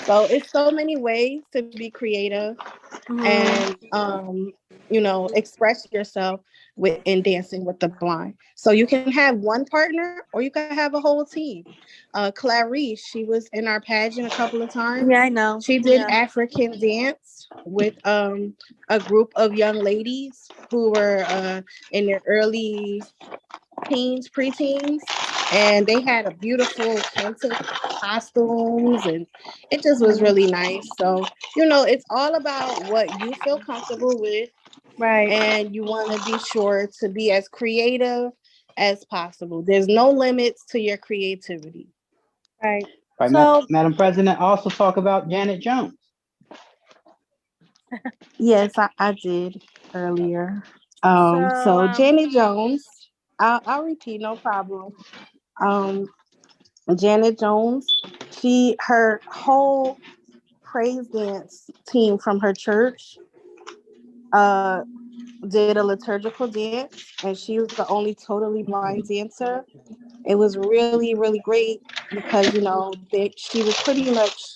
So it's so many ways to be creative and express yourself in Dancing with the Blind. So you can have one partner or you can have a whole team. Clarice, she was in our pageant a couple of times. Yeah, I know. She did African dance with a group of young ladies who were in their early teens, preteens, and they had a beautiful Celtic costumes, and it just was really nice. So, it's all about what you feel comfortable with. Right. And you want to be sure to be as creative as possible. There's no limits to your creativity. Right. Right, So, Madam President, also talk about Janet Jones. Yes, I did earlier. So Janet Jones, I'll repeat, no problem. Janet Jones, her whole praise dance team from her church did a liturgical dance, and she was the only totally blind dancer. It was really, really great because, she was pretty much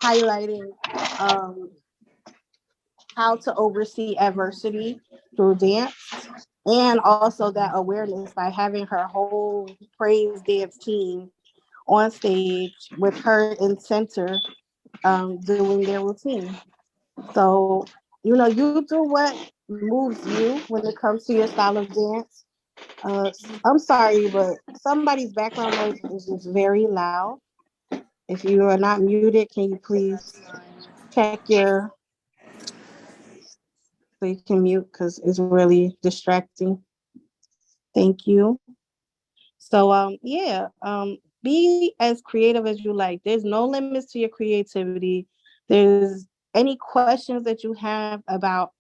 highlighting how to oversee adversity through dance, and also that awareness by having her whole praise dance team on stage with her in center doing their routine. So, you do what moves you when it comes to your style of dance. I'm sorry, but somebody's background noise is just very loud. If you are not muted, can you please check your so you can mute because it's really distracting. Thank you. So yeah, be as creative as you like. There's no limits to your creativity. There's any questions that you have about,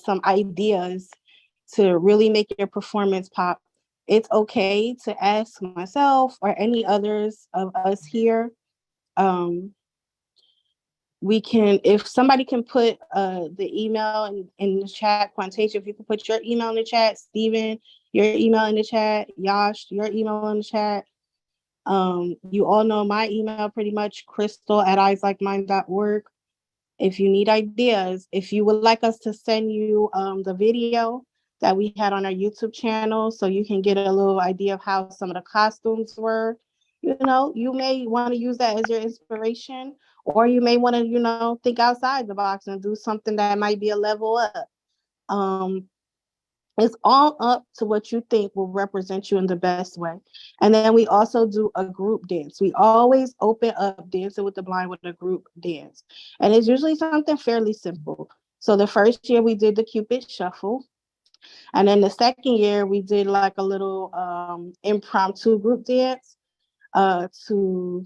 some ideas to really make your performance pop. It's okay to ask myself or any others of us here. Um, we can, if somebody can put the email in the chat, Quantasia, if you can put your email in the chat, Steven, your email in the chat, Yash, your email in the chat. You all know my email pretty much, crystal@eyeslikeMine.org. If you need ideas, if you would like us to send you the video that we had on our YouTube channel so you can get a little idea of how some of the costumes were, you may want to use that as your inspiration, or you may want to, think outside the box and do something that might be a level up. It's all up to what you think will represent you in the best way. And then we also do a group dance. We always open up Dancing with the Blind with a group dance. And it's usually something fairly simple. So the first year we did the Cupid Shuffle. And then the second year we did like a little impromptu group dance to,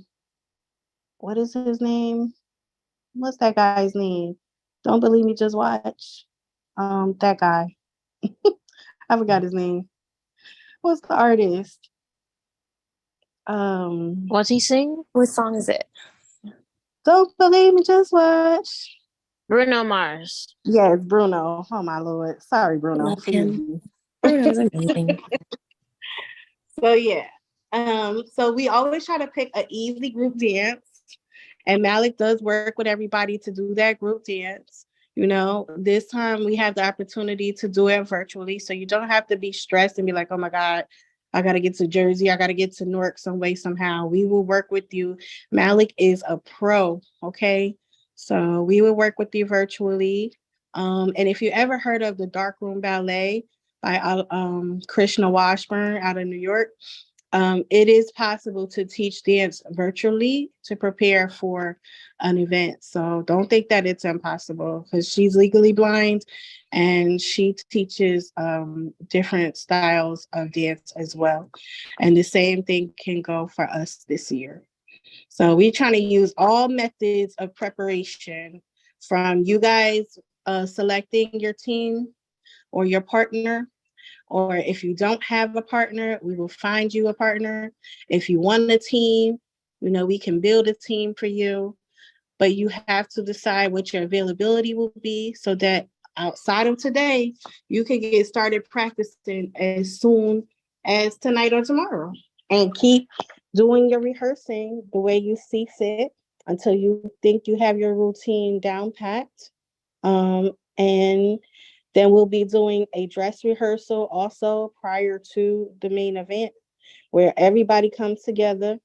what is his name? What's that guy's name? Don't Believe Me, Just Watch. That guy. I forgot his name. What's the artist? What's he sing? What song is it? Don't Believe Me, Just Watch. Bruno Mars. Yes, Bruno. Oh my Lord. Sorry, Bruno. Love him. Bruno's amazing. So yeah. So we always try to pick an easy group dance. And Malik does work with everybody to do that group dance. This time we have the opportunity to do it virtually. So you don't have to be stressed and be like, oh my God, I got to get to Jersey. I got to get to Newark some way, somehow. We will work with you. Malik is a pro. Okay. So we will work with you virtually. And if you ever heard of the Darkroom Ballet by Krishna Washburn out of New York, it is possible to teach dance virtually to prepare for an event. So don't think that it's impossible, because she's legally blind and she teaches different styles of dance as well. And the same thing can go for us this year. So we're trying to use all methods of preparation, from you guys selecting your team or your partner. Or if you don't have a partner, we will find you a partner. If you want a team, we can build a team for you. But you have to decide what your availability will be so that outside of today, you can get started practicing as soon as tonight or tomorrow. And keep doing your rehearsing the way you see fit until you think you have your routine down packed. And then we'll be doing a dress rehearsal also prior to the main event, where everybody comes together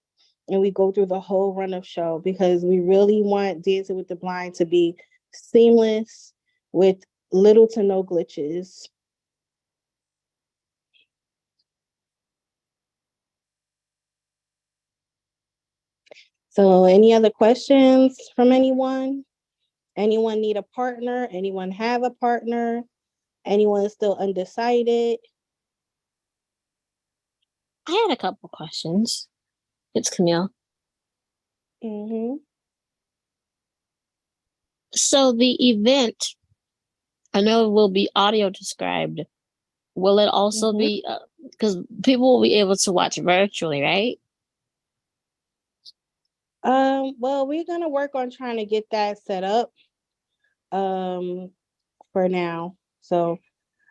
and we go through the whole run of show, because we really want Dancing with the Blind to be seamless with little to no glitches. So any other questions from anyone? Anyone need a partner? Anyone have a partner? Anyone still undecided? I had a couple questions. It's Camille. So the event, I know it will be audio described. Will it also be, because people will be able to watch virtually, right? Well, we're gonna work on trying to get that set up for now. So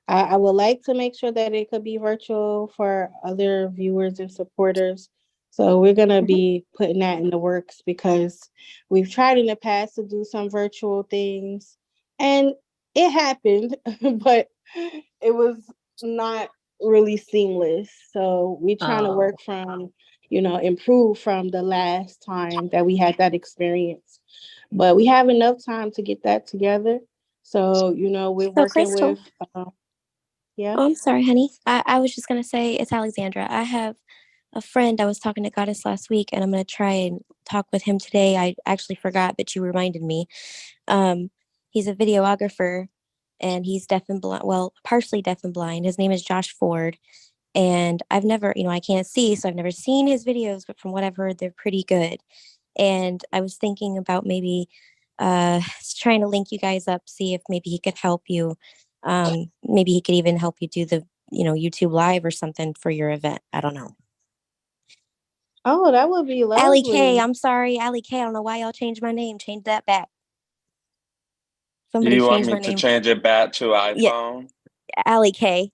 I would like to make sure that it could be virtual for other viewers and supporters. So we're gonna be putting that in the works, because we've tried in the past to do some virtual things and it happened, but it was not really seamless. So we're trying to work from, improve from the last time that we had that experience. But we have enough time to get that together. So, we're working Crystal, with Yeah. Oh, I'm sorry, honey. I was just gonna say it's Alexandra. I have a friend. I was talking to Goddess last week, and I'm gonna try and talk with him today. I actually forgot, but you reminded me. Um, he's a videographer, and he's deaf and blind. Well, partially deaf and blind. His name is Josh Ford, and I've never, I can't see, so I've never seen his videos. But from what I've heard, they're pretty good. And I was thinking about maybe trying to link you guys up, see if maybe he could help you. Maybe he could even help you do the, YouTube live or something for your event. I don't know. Oh, that would be Allie K, lovely. I'm sorry, Allie K. I don't know why y'all changed my name. Change that back. Do Somebody you want changed me my to name. change it back to Yeah, iPhone? Allie K.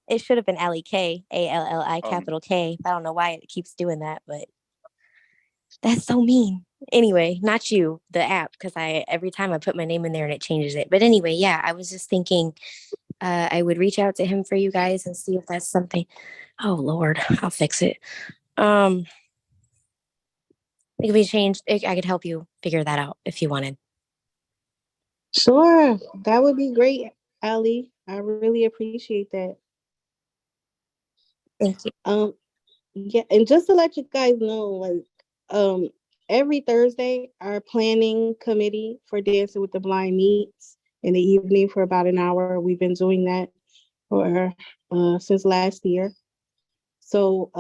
It should have been Allie K, ALLI Um, capital K. I don't know why it keeps doing that, but that's so mean. Anyway, not you, the app, because I every time I put my name in there and it changes it. But anyway, yeah, I was just thinking I would reach out to him for you guys and see if that's something. Oh Lord, I'll fix it. It could be changed. I could help you figure that out if you wanted. Sure, that would be great, Allie. I really appreciate that. Thank you. Yeah, and just to let you guys know, every Thursday, our planning committee for Dancing with the Blind meets in the evening for about an hour. We've been doing that for since last year. So,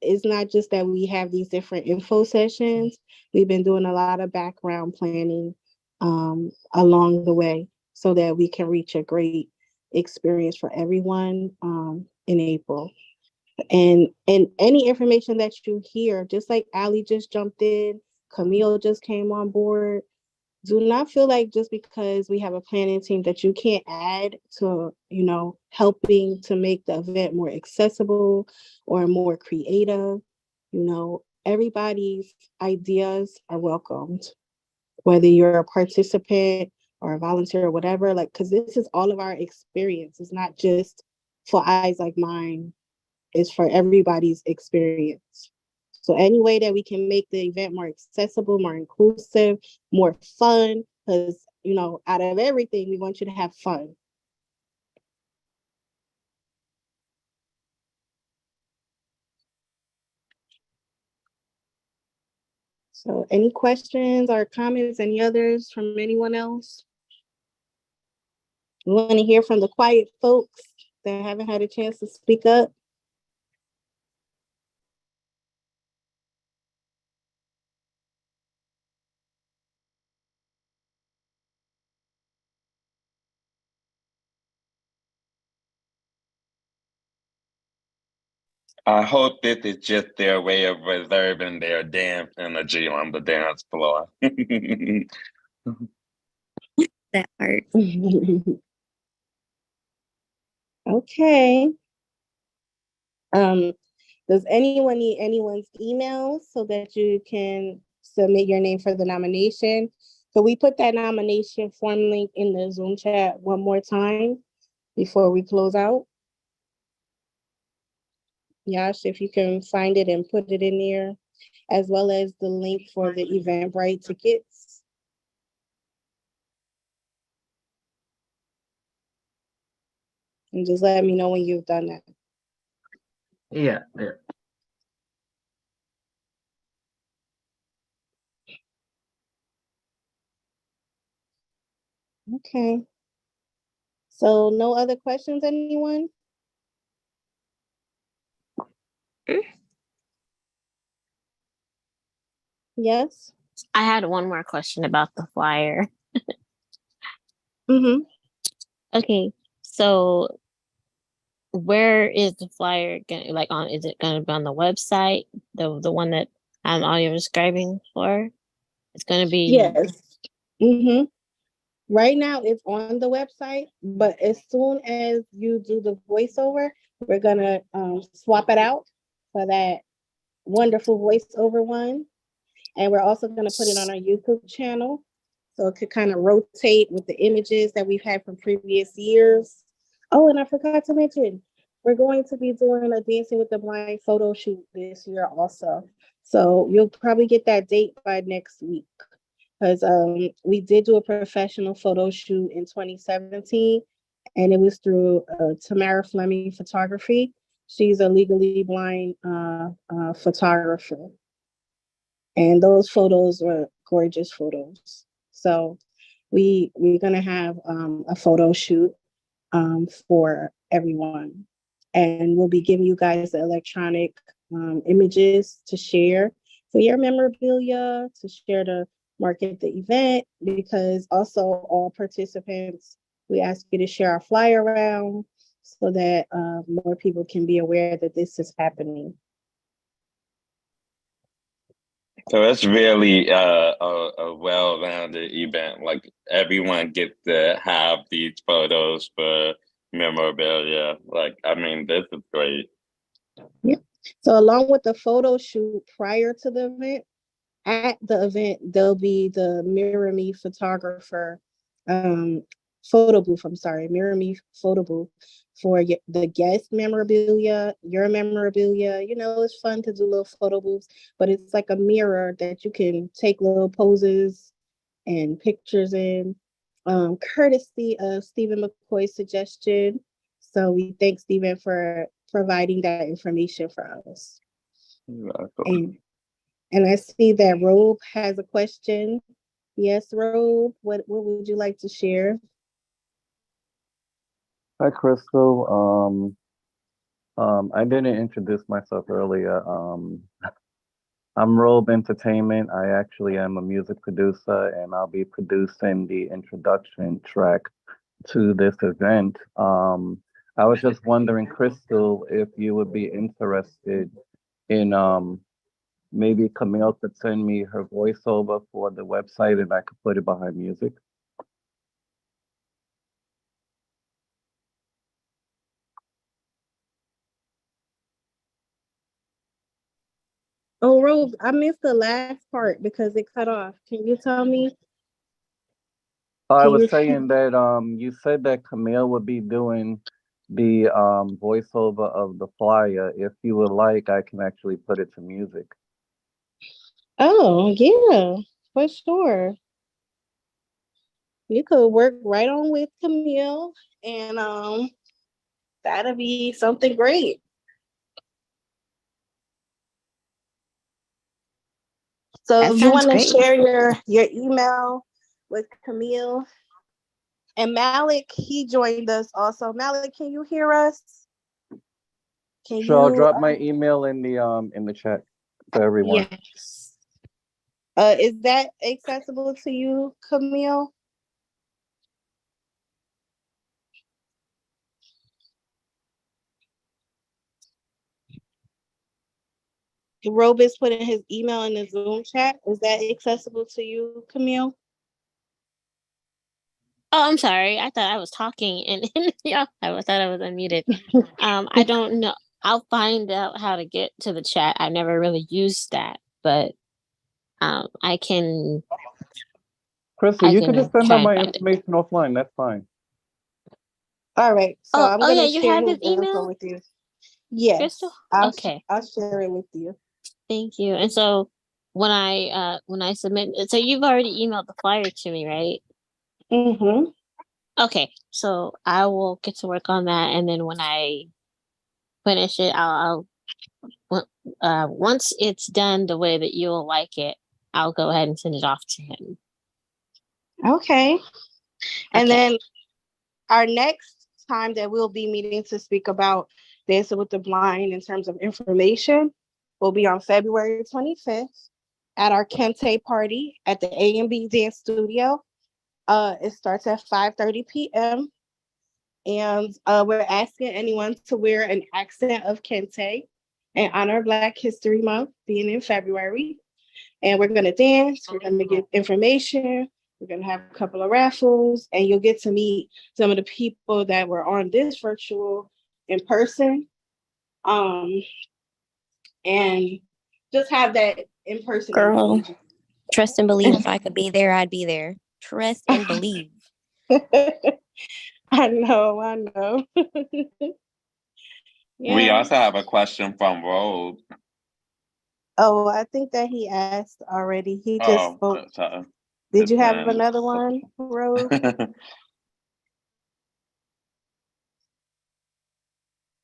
it's not just that we have these different info sessions. We've been doing a lot of background planning along the way so that we can reach a great experience for everyone in April. And any information that you hear, just like Ali just jumped in, Camille just came on board, do not feel like just because we have a planning team that you can't add to, helping to make the event more accessible or more creative. Everybody's ideas are welcomed, whether you're a participant or a volunteer or whatever, because this is all of our experience. It's not just for Eyes Like Mine, it's for everybody's experience. So any way that we can make the event more accessible, more inclusive, more fun, because, out of everything, we want you to have fun. So any questions or comments, any others from anyone else? We want to hear from the quiet folks that haven't had a chance to speak up. I hope this is just their way of reserving their dance energy on the dance floor. That part. Okay. Does anyone need anyone's email so that you can submit your name for the nomination? So we put that nomination form link in the Zoom chat one more time before we close out. Yash, if you can find it and put it in there, as well as the link for the Eventbrite tickets. And just let me know when you've done that. Yeah. Okay. So no other questions, anyone? Yes. I had one more question about the flyer. Okay, so where is the flyer going? Like, is it going to be on the website, the one that I'm audio describing for? It's going to be. Yes. Right now it's on the website, but as soon as you do the voiceover, we're gonna swap it out for that wonderful voiceover one. And we're also gonna put it on our YouTube channel, so it could kind of rotate with the images that we've had from previous years. Oh, and I forgot to mention, we're going to be doing a Dancing with the Blind photo shoot this year also. So you'll probably get that date by next week. Because we did do a professional photo shoot in 2017, and it was through Tamara Fleming Photography. She's a legally blind photographer. And those photos were gorgeous photos. So we're gonna have a photo shoot for everyone. And we'll be giving you guys the electronic images to share for your memorabilia, to share to market the event, because also all participants, we ask you to share our flyer around so that more people can be aware that this is happening. So it's really a well-rounded event. Like everyone gets to have these photos for memorabilia. Like, I mean, this is great. Yeah. So along with the photo shoot prior to the event, at the event, there'll be the Mirror Me photographer photo booth. I'm sorry, Mirror Me photo booth for the guest memorabilia, your memorabilia. You know, it's fun to do little photo booths, but it's like a mirror that you can take little poses and pictures in, courtesy of Stephen McCoy's suggestion. So we thank Stephen for providing that information for us. And I see that Robe has a question. Yes, Robe, what would you like to share? Hi, Crystal. I didn't introduce myself earlier. I'm Robe Entertainment. I actually am a music producer, and I'll be producing the introduction track to this event. I was just wondering, Crystal, if you would be interested in maybe Camille could send me her voiceover for the website and I could put it behind music. Oh, Robe, I missed the last part because it cut off. Can you tell me? I was saying that you said that Camille would be doing the voiceover of the flyer. If you would like, I can actually put it to music. Oh, yeah, for sure. You could work right on with Camille, and that'll be something great. So That if you sounds want to great. share your email with Camille, and Malik, he joined us also. Malik, can you hear us? Can Sure, I'll you? drop my email in the chat for everyone. Yes. Is that accessible to you, Camille? Robe is putting his email in the Zoom chat. Is that accessible to you, Camille? Oh, I'm sorry. I thought I was talking and yeah, I thought I was unmuted. I don't know. I'll find out how to get to the chat. I never really used that, but I can. Crystal, I you can just can send try out and my find it. information offline. That's fine. All right. So I'm Oh gonna yeah, you share have his his info email, with you. Yes, Crystal? I'll Okay, I'll share it with you. thank you. And so when I submit, so you've already emailed the flyer to me, right? Mm-hmm. Okay, so I will get to work on that, and then when I finish it, once it's done the way that you'll like it, I'll go ahead and send it off to him. Okay. And Okay. then our next time that we'll be meeting to speak about Dancing with the Blind in terms of information will be on February 25th at our Kente party at the A&B Dance Studio. It starts at 5:30 p.m. And we're asking anyone to wear an accent of Kente in honor of Black History Month being in February. And we're going to dance, we're going to give information, we're going to have a couple of raffles, and you'll get to meet some of the people that were on this virtual in person. And just have that in person. Girl, trust and believe. If I could be there, I'd be there. Trust and believe. I know. We Yeah. also have a question from Robe. Oh, I think that he asked already. He just spoke. Sorry. Did you have another one, Rose?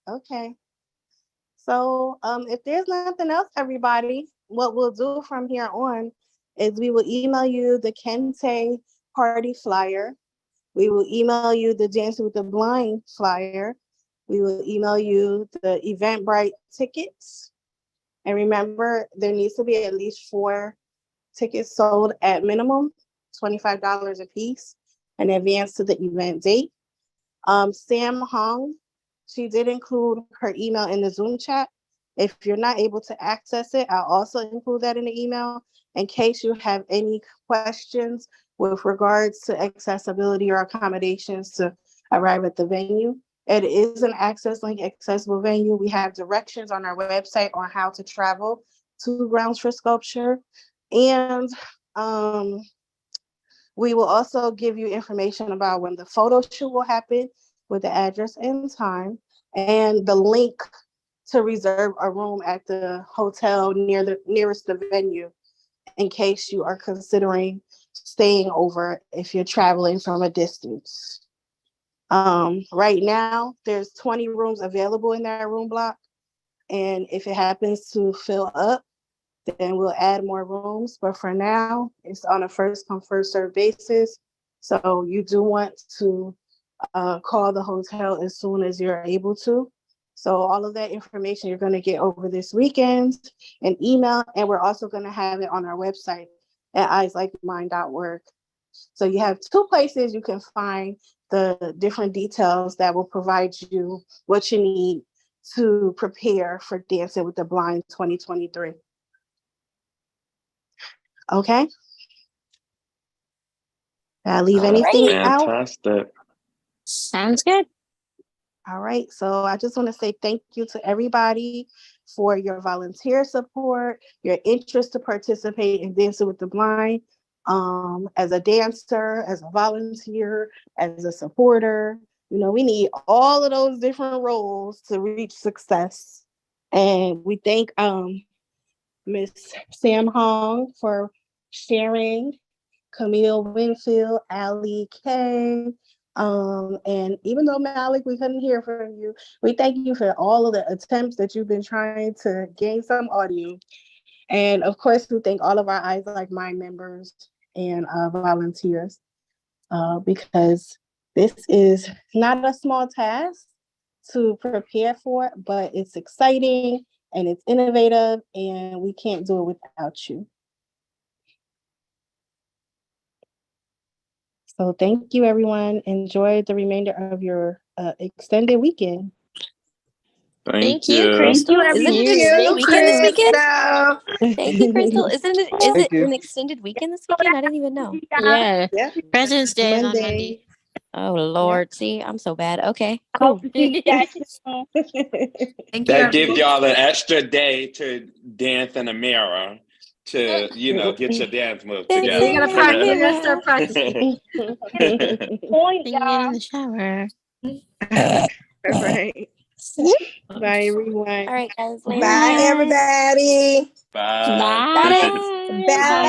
Okay. So if there's nothing else, everybody, what we'll do from here on is we will email you the Kente party flyer. We will email you the Dancing with the Blind flyer. We will email you the Eventbrite tickets. And remember, there needs to be at least 4 tickets sold at minimum, $25 a piece, in advance to the event date. Sam Hong, she did include her email in the Zoom chat. If you're not able to access it, I'll also include that in the email in case you have any questions with regards to accessibility or accommodations to arrive at the venue. It is an Access Link accessible venue. We have directions on our website on how to travel to Grounds for Sculpture. And we will also give you information about when the photo shoot will happen with the address and time and the link to reserve a room at the hotel nearest the venue in case you are considering staying over if you're traveling from a distance. Right now, there's 20 rooms available in that room block. And if it happens to fill up, then we'll add more rooms. But for now, it's on a first come, first served basis. So you do want to call the hotel as soon as you're able to. So all of that information you're going to get over this weekend, an email, and we're also going to have it on our website at eyeslikeMine.org. So you have 2 places you can find the different details that will provide you what you need to prepare for Dancing with the Blind 2023. Okay. Did I leave anything out? Fantastic. Sounds good. All right. So I just want to say thank you to everybody for your volunteer support, your interest to participate in Dancing with the Blind. As a dancer, as a volunteer, as a supporter, you know, we need all of those different roles to reach success. And we thank Miss Sam Hong for sharing, Camille Winfield, Ali K. And even though Malik, we couldn't hear from you, we thank you for all of the attempts that you've been trying to gain some audio. And of course, we thank all of our Eyes Like Mine members and volunteers because this is not a small task to prepare for, but it's exciting and it's innovative and we can't do it without you. So thank you, everyone. Enjoy the remainder of your extended weekend. Thank you, Crystal. Isn't it an extended weekend this weekend? Crystal. Thank you, Crystal. Is Thank it you. an extended weekend this weekend? I didn't even know. Yeah. Yeah. President's Day is on Monday. Monday. Oh Lord, see, I'm so bad. Okay, cool. Thank That gives y'all an extra day to dance in the mirror to, you know, get your dance move together. You're gonna practice. You're gonna start practicing. Singing in the shower. All right. Bye, everyone. All right, guys. Later. Bye, everybody. Bye. Bye. Bye.